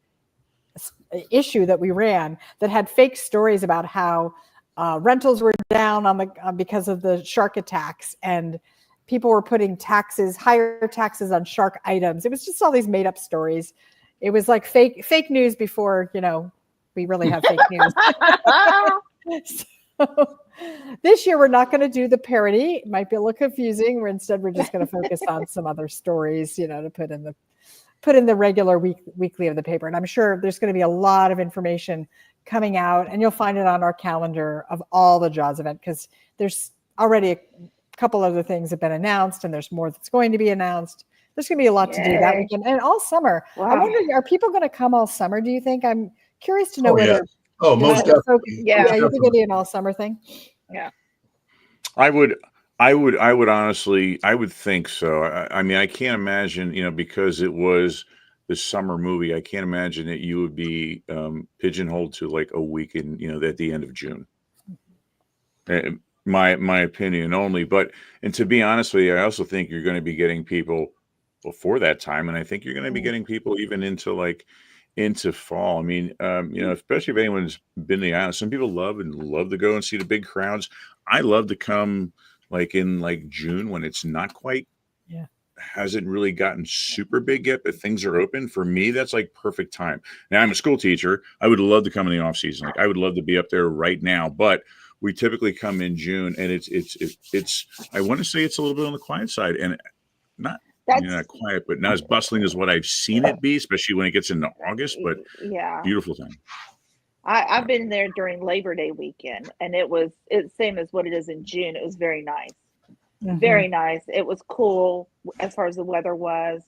issue that we ran that had fake stories about how rentals were down because of the shark attacks, and people were putting higher taxes on shark items. It was just all these made up stories. It was like fake news before, we really have fake news. So this year we're not going to do the parody. It might be a little confusing. We're just going to focus on some other stories, to put in the regular weekly of the paper. And I'm sure there's going to be a lot of information coming out, and you'll find it on our calendar of all the Jaws event, because there's already a couple other things have been announced, and there's more that's going to be announced. There's going to be a lot to do that weekend and all summer. Wow. I'm wondering, are people going to come all summer, do you think? I'm curious to know whether. Oh, most definitely. Yeah, you think it'll be an all summer thing? Yeah. I would honestly, I would think so. I mean, I can't imagine, because it was the summer movie, I can't imagine that you would be pigeonholed to like a week at the end of June. My opinion only. And to be honest with you, I also think you're going to be getting people before that time. And I think you're going to be getting people even into fall. I mean, especially if anyone's been to the island, some people love to go and see the big crowds. I love to come in June when it's not quite, hasn't really gotten super big yet, but things are open. For me, that's like perfect time. Now I'm a school teacher. I would love to come in the off season. I would love to be up there right now, but we typically come in June, and it's I want to say it's a little bit on the quiet side, and not quiet, but not as bustling as what I've seen it be, especially when it gets into August. But beautiful time. I've been there during Labor Day weekend, and it's same as what it is in June. It was very nice. Mm-hmm. Very nice. It was cool as far as the weather was.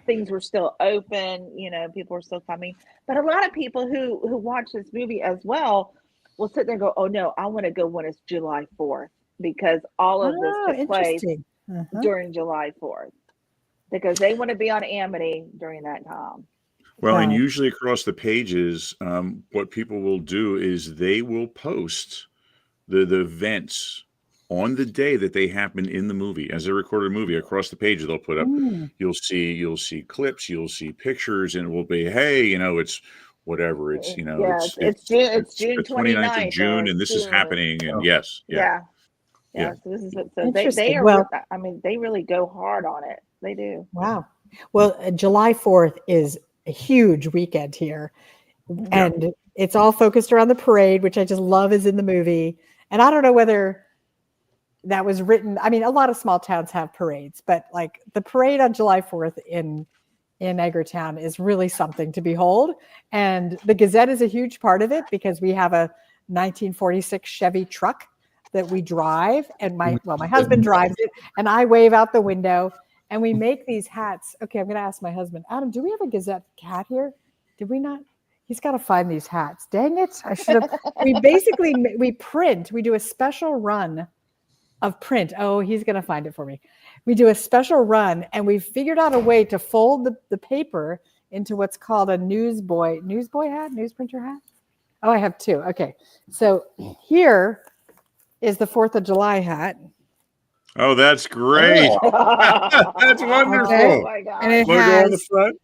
Things were still open, people were still coming. But a lot of people who watch this movie as well will sit there and go, oh no, I want to go when it's July 4th, because all of this took place during July 4th, because they want to be on Amity during that time. Well, and usually across the pages, what people will do is they will post the events on the day that they happen in the movie, as a recorded movie. Across the page they'll put up. You'll see clips, you'll see pictures, and it will be, hey, it's whatever. It's it's June 29th of June, and this is happening. And So this is they are. I mean, they really go hard on it. They do. Wow. Well, July 4th is a huge weekend here, and it's all focused around the parade, which I just love is in the movie. And I don't know whether that was written. I mean, a lot of small towns have parades, but like the parade on July 4th in Edgartown is really something to behold. And the Gazette is a huge part of it, because we have a 1946 Chevy truck that we drive, and my husband drives it, and I wave out the window, and we make these hats. Okay, I'm going to ask my husband, Adam, do we have a Gazette hat here? Did we not? He's got to find these hats. Dang it. I should have. We do a special run of print. Oh, he's going to find it for me. We do a special run, and we figured out a way to fold the paper into what's called a newsboy hat, newsprinter hat. Oh, I have two. Okay. So here is the 4th of July hat. Oh, that's great. That's wonderful. Oh my God. And it Logo on the has, front.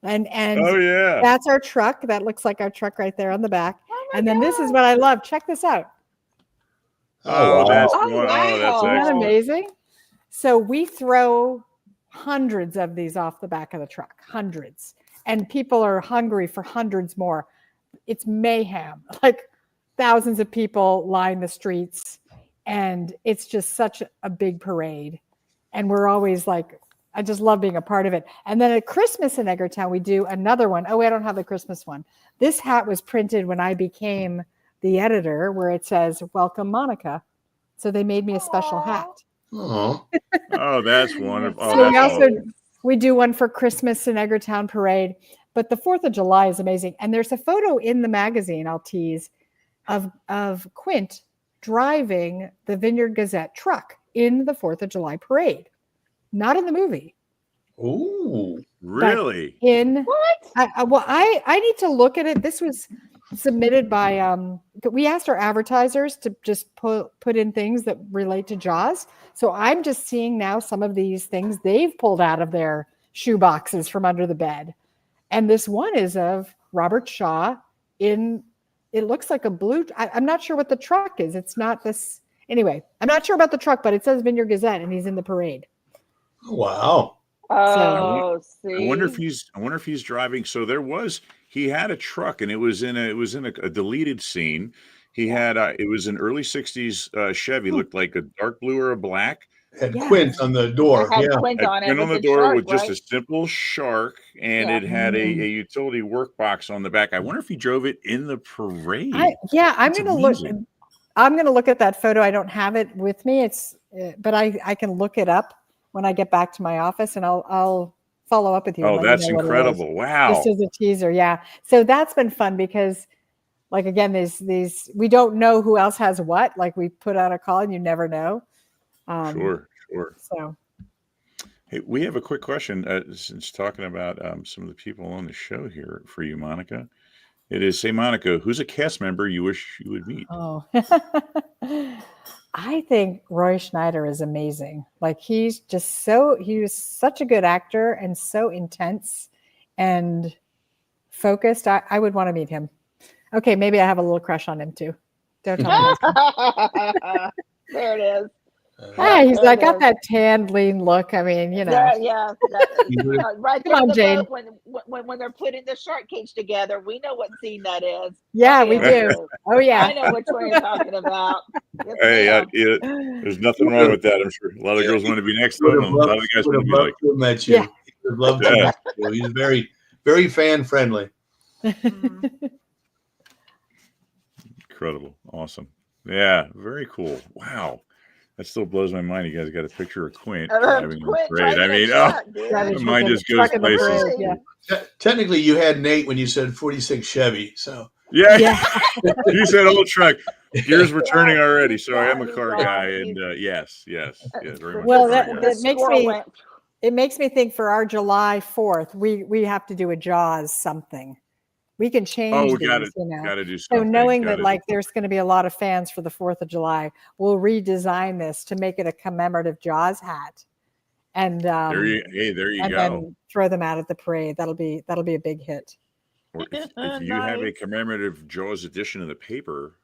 and Oh yeah. that's our truck. That looks like our truck right there on the back. Oh my And then this is God. what I love. Check this out. Oh, that's Oh, one. Oh, that's wow. Isn't that excellent. amazing? So we throw hundreds of these off the back of the truck, hundreds. And people are hungry for hundreds more. It's mayhem. Like thousands of people line the streets, and it's just such a big parade. And we're always like, I just love being a part of it. And then at Christmas in Edgartown, we do another one. Oh, I don't have the Christmas one. This hat was printed when I became the editor, where it says, "Welcome, Monica." So they made me a special hat. Oh, Oh, that's wonderful. Oh, So that's we also awesome. we do one for Christmas in Edgartown Parade, but the 4th of July is amazing. And there's a photo in the magazine, I'll tease, of Quint driving the Vineyard Gazette truck in the 4th of July parade. Not in the movie. ooh, Really? In What? I need to look at it. This was submitted by we asked our advertisers to just put in things that relate to Jaws. So I'm just seeing now some of these things they've pulled out of their shoe boxes from under the bed. And this one is of Robert Shaw in, it looks like a blue, I'm not sure what the truck is. It's not this, anyway, I'm not sure about the truck, but it says Vineyard Gazette and he's in the parade. wow. Oh, I wonder if see. he's driving. So he had a truck, and it was in a deleted scene. He had it was an early '60s Chevy, looked like a dark blue or a black. Had Yeah. Quint on the door. It had Yeah. Quint Had on it Quint on with the the door shark, with just right? a simple shark, and Yeah. it had a utility workbox on the back. I wonder if he drove it in the parade. I'm That's going to look. amazing. I'm going to look at that photo. I don't have it with me. It's, but I can look it up when I get back to my office, and I'll follow up with you. Oh, that's incredible! Wow. Just as a teaser, yeah. So that's been fun because, like, again, these we don't know who else has what. Like, we put out a call, and you never know. Sure. So Hey, we have a quick question. Since talking about some of the people on the show here for you, Monica. It is, say, Monica, who's a cast member you wish you would meet? Oh, I think Roy Schneider is amazing. Like he was such a good actor and so intense and focused. I would want to meet him. Okay, maybe I have a little crush on him too. Don't tell me. There it is. He's like got that tanned, lean look. I mean, you know. Yeah. Right Come there on, in the Jane. boat when they're putting the shark cage together, we know what scene that is. Yeah, Oh, we yeah. do. Oh yeah. I know which one you're talking about. Yes, Hey, ma'am. there's nothing wrong with that. I'm sure a lot of girls want to be next to him. A lot of the guys want to be like, to have met you. Yeah. He would have loved to Yeah. meet you. He's very, very fan friendly. incredible, awesome. Yeah, very cool. Wow, that still blows my mind. You guys got a picture of Quint driving in the Quit parade. I driving mean, a truck, dude. Savage mine with the just goes truck in the places. parade, yeah. Technically, you had Nate when you said 46 Chevy. So Yeah, Yeah. you said old truck. Gears were turning already, so I am a He's car right. guy, and yes, very much. Well, a car guy. that makes Squirrel me. went. It makes me think for our July 4th, we have to do a Jaws something. We can change Oh, we these, got So to do something. knowing Gotta that like there's going to be a lot of fans for the 4th of July, we'll redesign this to make it a commemorative Jaws hat. And there you go. then throw them out at the parade. That'll be a big hit. Or if you have a Nice. commemorative Jaws edition of the paper,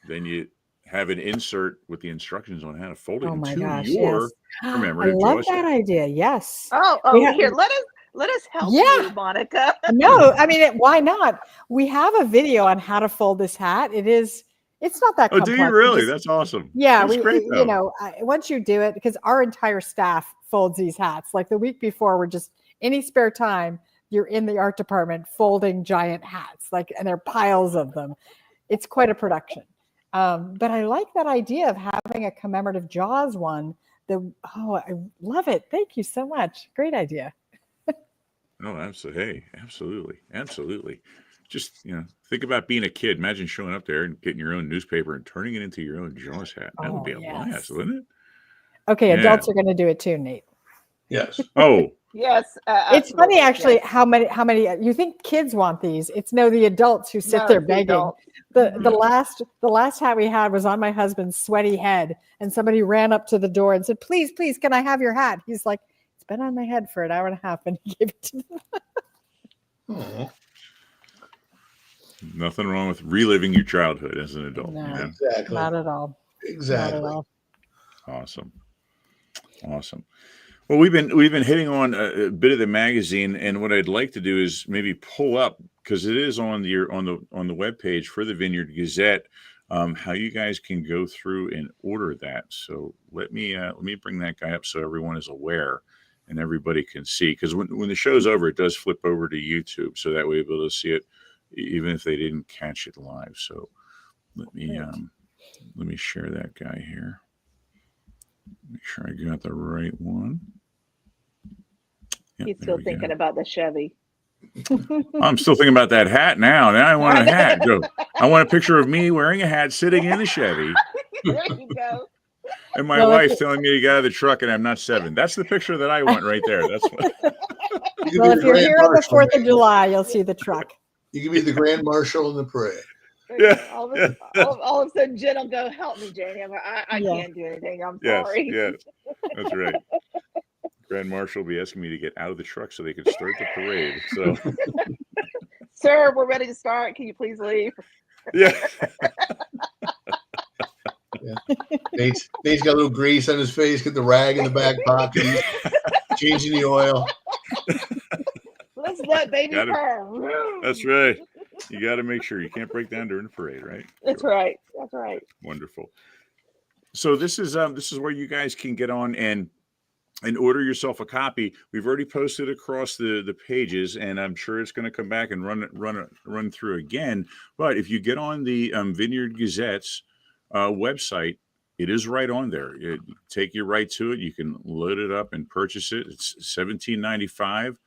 then you have an insert with the instructions on how to fold it Oh my into gosh, your yes. I commemorative love Jaws that hat. idea. Yes. Oh, have- here, let us help Yeah. you, Monica. No, I mean, why not? We have a video on how to fold this hat. It's not that Oh, complex. do you We really? just- That's awesome. Yeah, That's great, though. you know, once you do it, because our entire staff folds these hats. Like the week before, we're just any spare time, you're in the art department folding giant hats, and there are piles of them. It's quite a production. But I like that idea of having a commemorative Jaws one. I love it. Thank you so much. Great idea. Oh, absolutely. Hey, absolutely. Just, think about being a kid. Imagine showing up there and getting your own newspaper and turning it into your own Jaws hat. That would be a blast, wouldn't it? Okay, Yeah. adults are going to do it too, Nate. yes, Oh, Yes. It's funny absolutely, actually yes. how many you think kids want these. It's the adults who sit No, there it's the begging. adults. The last hat we had was on my husband's sweaty head, and somebody ran up to the door and said, "Please, please, can I have your hat?" He's like, "It's been on my head for an hour and a half," and he gave it to me. Oh, Nothing wrong with reliving your childhood as an adult. No. You know? exactly. Not at all. Exactly. Not at all. Awesome. Well, we've been hitting on a bit of the magazine, and what I'd like to do is maybe pull up, because it is on the webpage for the Vineyard Gazette, how you guys can go through and order that. So let me bring that guy up so everyone is aware and everybody can see. Because when the show's over, it does flip over to YouTube, so that way we'll be able to see it even if they didn't catch it live. So let me share that guy here. Make sure I got the right one. Yep, He's still thinking about the Chevy. I'm still thinking about that hat now. Now I want a hat. I want a picture of me wearing a hat sitting in the Chevy. There you go. And my wife telling me to get out of the truck and I'm not 7. That's the picture that I want right there. That's what. Well, if you're here on the 4th of July, you'll see the truck. You can be the Grand Marshal in the parade. Yeah. All of a sudden, Jen will go, "Help me, Janie. I can't do anything. I'm sorry." Yes, that's right. Grand Marshal will be asking me to get out of the truck so they can start the parade. So, Sir, we're ready to start. Can you please leave? Yeah. Nate's got a little grease on his face. Get the rag in the back pocket. He's changing the oil. Let's let baby purr. That's right. You got to make sure you can't break down during the parade, right? That's right. That's right. Wonderful. So this is where you guys can get on and order yourself a copy. We've already posted across the pages, and I'm sure it's going to come back and run through again. But if you get on the Vineyard Gazette's website, it is right on there. Take you right to it. You can load it up and purchase it. It's $17.95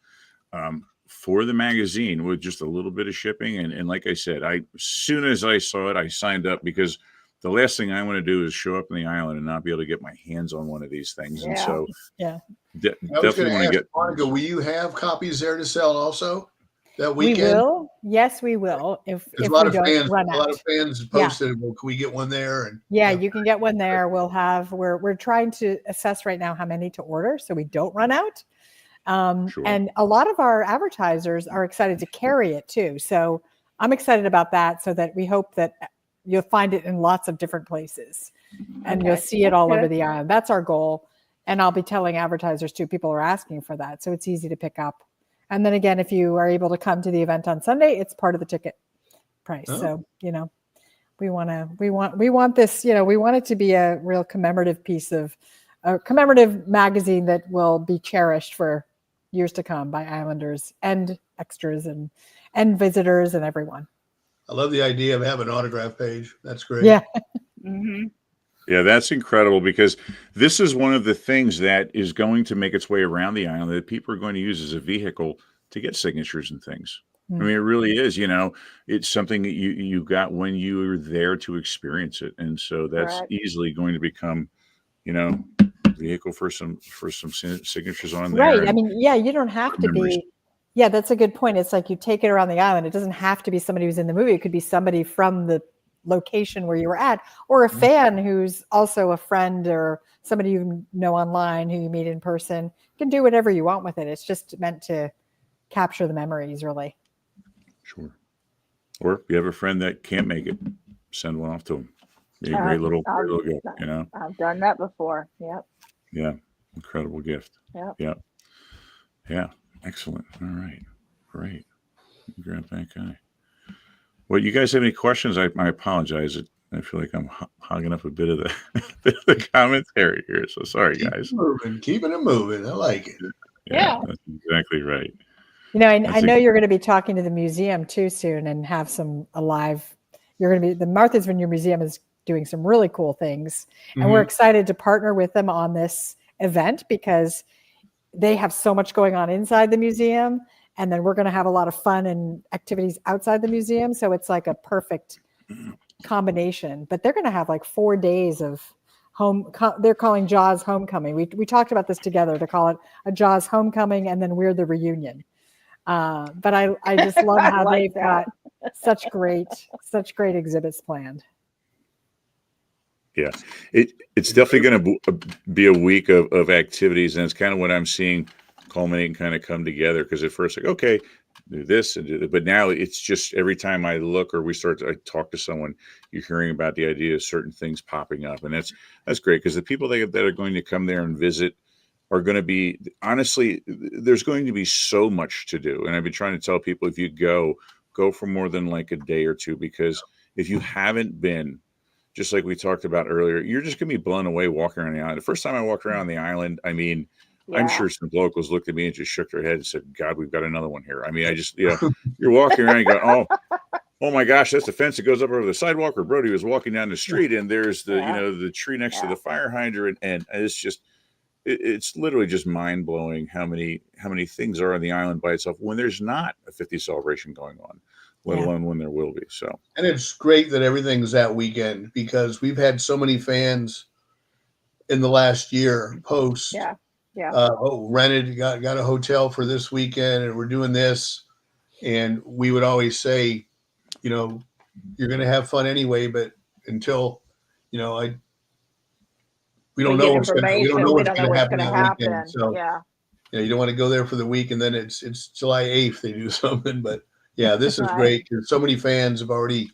for the magazine with just a little bit of shipping. And like I said, as soon as I saw it, I signed up, because the last thing I want to do is show up in the island and not be able to get my hands on one of these things. Yeah. And so definitely want to get. Monica, will you have copies there to sell also that weekend? We will. Yes, we will. If a we lot of don't fans, run a out. lot of fans posted, "Well, can we get one there?" And You can get one there. We're trying to assess right now how many to order so we don't run out. Sure. And a lot of our advertisers are excited to carry it too. So I'm excited about that, so that we hope that you'll find it in lots of different places and you'll see it all over the island. That's our goal. And I'll be telling advertisers too, people are asking for that. So it's easy to pick up. And then again, if you are able to come to the event on Sunday, it's part of the ticket price. Oh. So, we want this, we want it to be a real commemorative piece of a commemorative magazine that will be cherished for years to come by Islanders and extras and visitors and everyone. I love the idea of having an autograph page. That's great. Yeah. Mm-hmm. Yeah, that's incredible, because this is one of the things that is going to make its way around the island that people are going to use as a vehicle to get signatures and things. I mean, it really is, it's something that you got when you were there to experience it. And so that's easily going to become, vehicle for some signatures on there. Right. I mean, you don't have to be. Yeah, that's a good point. It's like you take it around the island. It doesn't have to be somebody who's in the movie. It could be somebody from the location where you were at, or a fan who's also a friend or somebody you know online who you meet in person. You can do whatever you want with it. It's just meant to capture the memories, really. Sure. Or if you have a friend that can't make it, send one off to them. Be a great little gift, I've done that before. Yep. Yeah. Incredible gift. Yep. Yep. Yeah. Excellent. All right. Great. Grab that guy. Well, you guys have any questions? I apologize. I feel like I'm hogging up a bit of the commentary here. So sorry, guys. Keeping it moving. I like it. Yeah. That's exactly right. I know you're going to be talking to the museum too soon and have the Martha's Vineyard Museum is doing some really cool things. And we're excited to partner with them on this event, because they have so much going on inside the museum. And then we're going to have a lot of fun and activities outside the museum. So it's like a perfect combination. But they're going to have like 4 days of they're calling Jaws Homecoming. We talked about this together to call it a Jaws Homecoming, and then we're the reunion. But I just love how they've got such great exhibits planned. Yeah, it's definitely going to be a week of activities, and it's kind of what I'm seeing culminate and kind of come together. Because at first, like, okay, do this and do that, but now it's just every time I look or I talk to someone, you're hearing about the idea of certain things popping up, and that's great because the people that are going to come there and visit are going to be, honestly, there's going to be so much to do, and I've been trying to tell people if you go for more than like a day or two, because if you haven't been, just like we talked about earlier, you're just going to be blown away walking around the island. The first time I walked around the island, I mean, I'm sure some locals looked at me and just shook their head and said, God, we've got another one here. I mean, I just, you're walking around and you go, oh my gosh, that's the fence that goes up over the sidewalk. Or Brody was walking down the street and there's the, the tree next to the fire hydrant. And it's just, it's literally just mind blowing how many things are on the island by itself when there's not a 50th celebration going on, let alone when there will be. So, and it's great that everything's that weekend because we've had so many fans in the last year post. Rented, got a hotel for this weekend, and we're doing this. And we would always say, you're going to have fun anyway, but until, we don't know what's going to happen. So, you don't want to go there for the week, and then it's July 8th they do something. But yeah, this is great because so many fans have already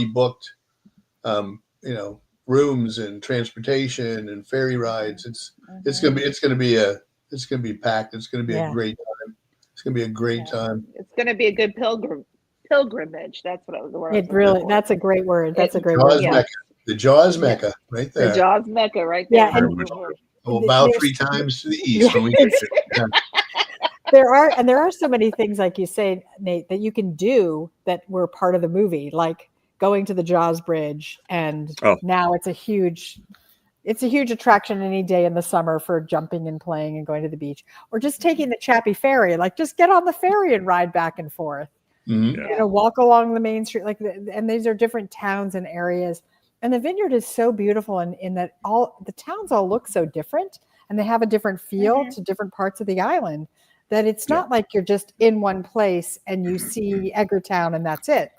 booked, rooms and transportation and ferry rides. It's gonna be packed. It's gonna be a great time. It's gonna be a great time. It's gonna be a good pilgrimage. That's what the word. That's a great word. That's a great word. Mecca. The Jaws Mecca, right there. The Jaws Mecca, right there. Yeah, about 3 times to the east. When we get there. There are so many things, like you say, Nate, that you can do that were part of the movie, like going to the Jaws Bridge, and now it's a huge attraction any day in the summer for jumping and playing and going to the beach, or just taking the Chappie Ferry. Like, just get on the ferry and ride back and forth. Mm-hmm. Walk along the main street. And these are different towns and areas. And the Vineyard is so beautiful in that all the towns all look so different, and they have a different feel to different parts of the island. That it's not like you're just in one place and you see Edgartown and that's it.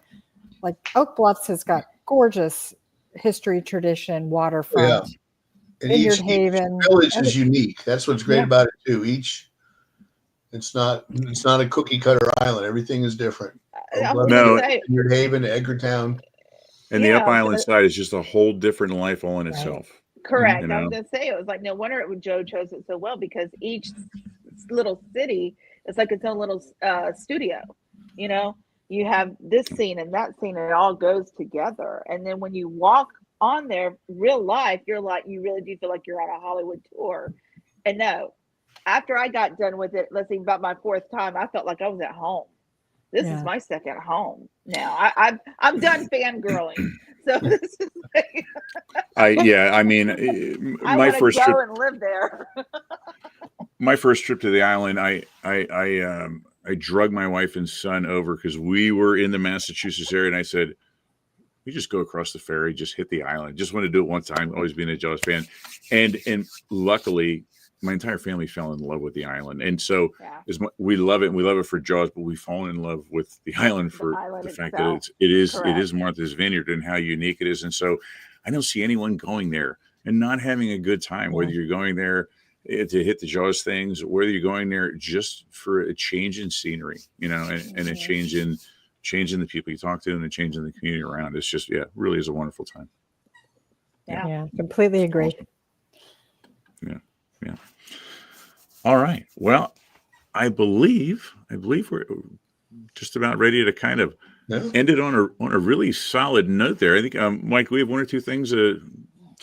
Like Oak Bluffs has got gorgeous history, tradition, waterfront. And each village is unique. That's what's great about it too. It's not a cookie cutter island. Everything is different. Vineyard Haven, Edgartown. And the Up Island side is just a whole different life all in itself. Correct. I was going to say, it was like, no wonder Joe chose it so well, because each little city is like its own little studio. You have this scene and that scene, and it all goes together. And then when you walk on there, real life, you really do feel like you're on a Hollywood tour. And no, after I got done with it, let's see, about my 4th time, I felt like I was at home. This is my second home now. I'm done fangirling. So this is my first trip and live there. My first trip to the island, I drug my wife and son over because we were in the Massachusetts area, and I said, we just go across the ferry, just hit the island. Just want to do it one time, always being a Jaws fan. And luckily, my entire family fell in love with the island. And so we love it, and we love it for Jaws, but we've fallen in love with the island for the fact that it is Martha's Vineyard and how unique it is. And so I don't see anyone going there and not having a good time, whether you're going there to hit the Jaws things, whether you're going there just for a change in scenery, and a change in the people you talk to and a change in the community around. It's just, really is a wonderful time. Yeah, completely agree. Yeah. All right. Well, I believe we're just about ready to kind of end it on a really solid note there. I think, Mike, we have 1 or 2 things to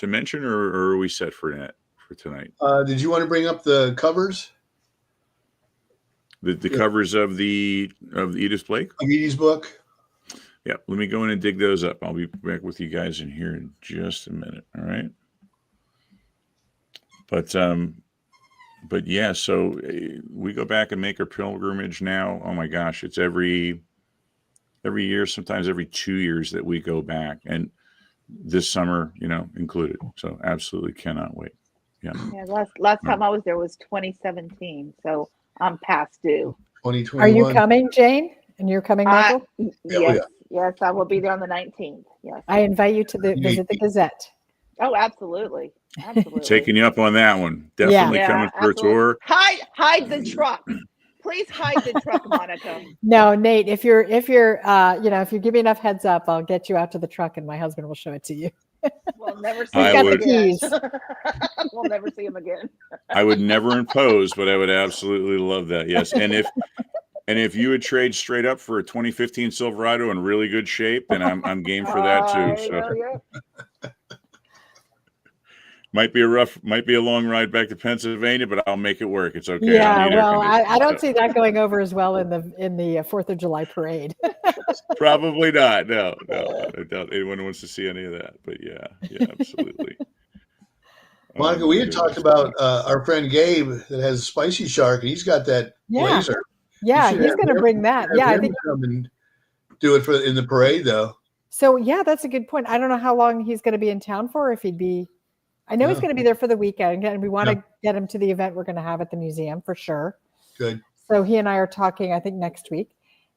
mention, or are we set for tonight? Did you want to bring up the covers? The covers of the Edith Blake? Of Edie's book? Yeah, let me go in and dig those up. I'll be back with you guys in here in just a minute. All right. But yeah, so we go back and make our pilgrimage now. Oh my gosh, it's every year, sometimes every 2 years that we go back. And this summer, included. So absolutely cannot wait. Yeah. Yeah. Last time I was there was 2017, so I'm past due. 2021. Are you coming, Jane? And you're coming, Michael? Yes, I will be there on the 19th. Yes. I invite you to visit the Gazette. Oh, absolutely. Absolutely. Taking you up on that one. Definitely coming for a tour. Hide the truck. Please hide the truck, Monica. No, Nate, if you give me enough heads up, I'll get you out to the truck and my husband will show it to you. We'll never see him again. We'll never see him again. I would never impose, but I would absolutely love that. Yes. And if you would trade straight up for a 2015 Silverado in really good shape, then I'm game for that too. So. Might be a long ride back to Pennsylvania, but I'll make it work. It's okay. Yeah, well, I don't see that going over as well in the 4th of July parade. Probably not. No. I doubt anyone wants to see any of that. But yeah, absolutely. Monica, we had talked about our friend Gabe that has a Spicy Shark, and he's got that blazer. Yeah, he's going to bring that. Yeah, I think come and do it in the parade, though. So yeah, that's a good point. I don't know how long he's going to be in town for. If he'd be. I know he's going to be there for the weekend, and we want to get him to the event we're going to have at the museum for sure. Good. So he and I are talking, I think, next week.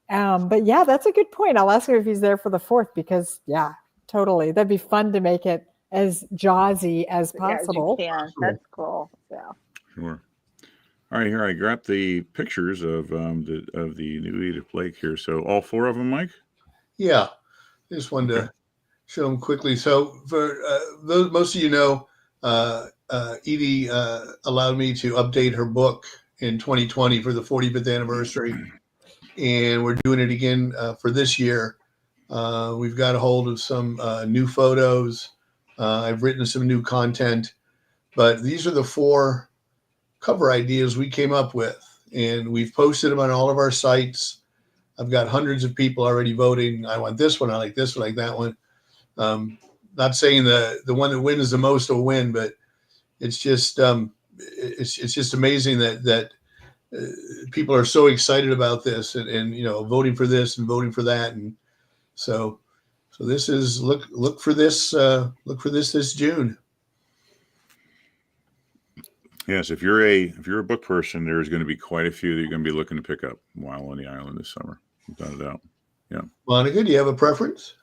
But yeah, that's a good point. I'll ask him if he's there for the 4th because, totally. That'd be fun to make it as jazzy as possible. Yeah, as you can. That's cool. Yeah. Sure. All right, here I grabbed the pictures of the new Edith Blake here. So all 4 of them, Mike? Yeah. I just wanted to show them quickly. So for those, most of you know, Edie allowed me to update her book in 2020 for the 45th anniversary, and we're doing it again for this year. We've got a hold of some new photos. I've written some new content, but these are the 4 cover ideas we came up with, and we've posted them on all of our sites. I've got hundreds of people already voting. I want this one. I like this one. I like that one. Not saying the one that wins the most will win, but it's just amazing that people are so excited about this and voting for this and voting for that, and so this is look for this this June. Yes, if you're a book person, there's going to be quite a few that you're going to be looking to pick up while on the island this summer, without a doubt. Yeah, Monica, do you have a preference?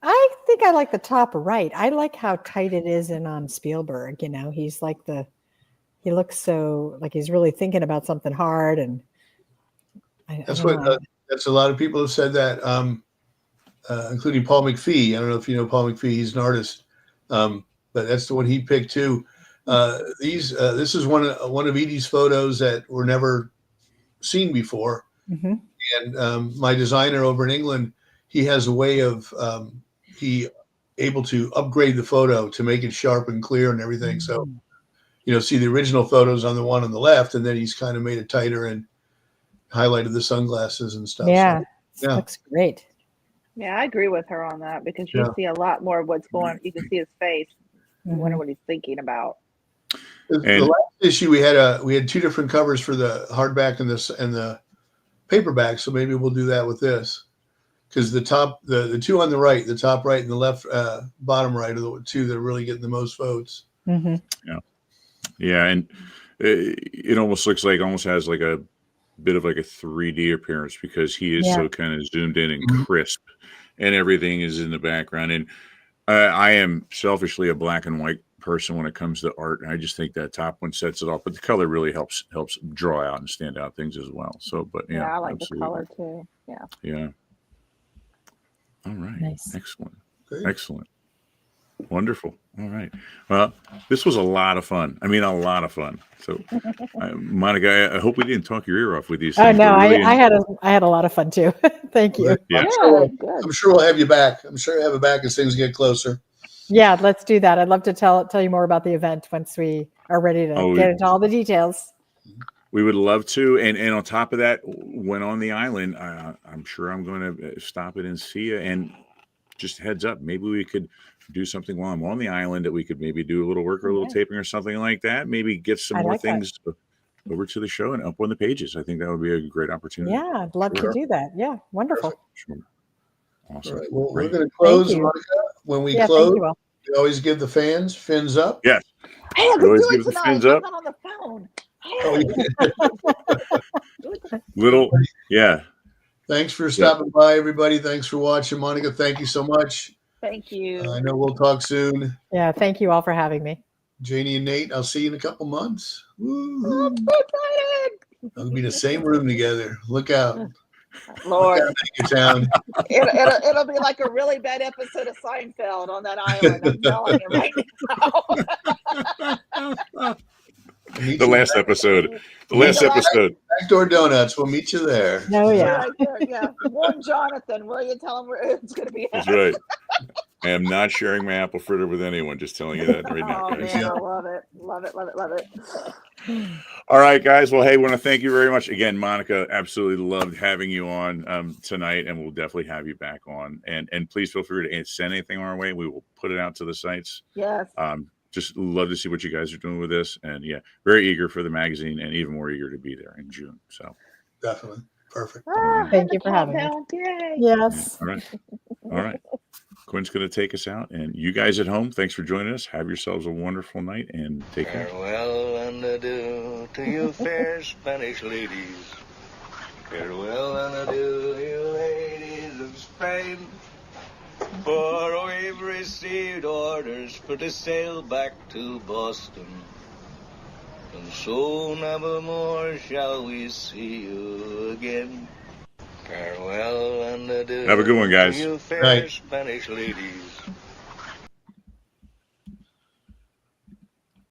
I think I like the top right. I like how tight it is on Spielberg. He's like he looks so like he's really thinking about something hard, and that's a lot of people have said that, including Paul McPhee. I don't know if you know Paul McPhee. He's an artist, but that's the one he picked too. This is one of Edie's photos that were never seen before, and my designer over in England, he has a way of able to upgrade the photo to make it sharp and clear and everything. So, see the original photos on the one on the left, and then he's kind of made it tighter and highlighted the sunglasses and stuff. Yeah, so, looks great. Yeah, I agree with her on that because you see a lot more of what's going on. You can see his face. I wonder what he's thinking about. The last issue we had 2 different covers for the hardback and the paperback, so maybe we'll do that with this. Because the 2 on the right, the top right and the left bottom right are the 2 that are really getting the most votes. Yeah, and it almost looks like has like a bit of like a 3D appearance because he is so kind of zoomed in and crisp, and everything is in the background. And I am selfishly a black and white person when it comes to art, and I just think that top one sets it off. But the color really helps draw out and stand out things as well. So, but I like the color too. Yeah. All right. Nice. Excellent. Great. Excellent. Wonderful. All right. Well, this was a lot of fun. I mean, a lot of fun. So, Monica, I hope we didn't talk your ear off with these things. Oh, no, really I had a lot of fun too. Thank you. Yeah. I'm sure we'll have you back. I'm sure you'll have you back as things get closer. Yeah, let's do that. I'd love to tell you more about the event once we are ready to get into all the details. We would love to. And on top of that, when on the island, I'm sure I'm going to stop it and see you. And just heads up, maybe we could do something while I'm on the island that we could maybe do a little work or a little taping or something like that. Maybe get some more things over to the show and up on the pages. I think that would be a great opportunity. Yeah, I'd love to do that. Yeah, wonderful. Sure. Awesome. All right. Well, Great. we're going to close, you. Monica. When we Yeah, close, thank you all. we always give the fans fins up. Yes. Hey, let's You always do give it the tonight. fins I'm up. not on the phone. Oh, Hey. Little, yeah. Thanks for stopping by, everybody. Thanks for watching. Monica, thank you so much. Thank you. I know we'll talk soon. Yeah, thank you all for having me. Janie and Nate, I'll see you in a couple months. Oh, I'm Woo-hoo. so excited. We'll be in the same room together. Look out. Lord, Look out, town. it'll be like a really bad episode of Seinfeld on that island. I'm telling you right now. The last episode. The last episode. Backdoor Donuts. We'll meet you there. Oh, yeah. Right there, yeah. Warn Jonathan, will you? Tell him where it's going to be. That's right. I am not sharing my apple fritter with anyone. Just telling you that right now, Oh, guys. man, I love it. Love it, love it, love it. All right, guys. Well, hey, I want to thank you very much again, Monica. Absolutely loved having you on tonight, and we'll definitely have you back on. And please feel free to send anything our way. We will put it out to the sites. Yes. Just love to see what you guys are doing with this, and yeah, very eager for the magazine, and even more eager to be there in June. So definitely perfect. Thank you for having me. Yay. Yes. All right. Quinn's going to take us out, and you guys at home, thanks for joining us. Have yourselves a wonderful night, and take care. Farewell and adieu to you fair Spanish ladies. Farewell and adieu, you ladies of Spain. For we've received orders for to sail back to Boston. And so never more shall we see you again. Farewell and adieu. Have a good one, guys. To you fair Right. Spanish ladies.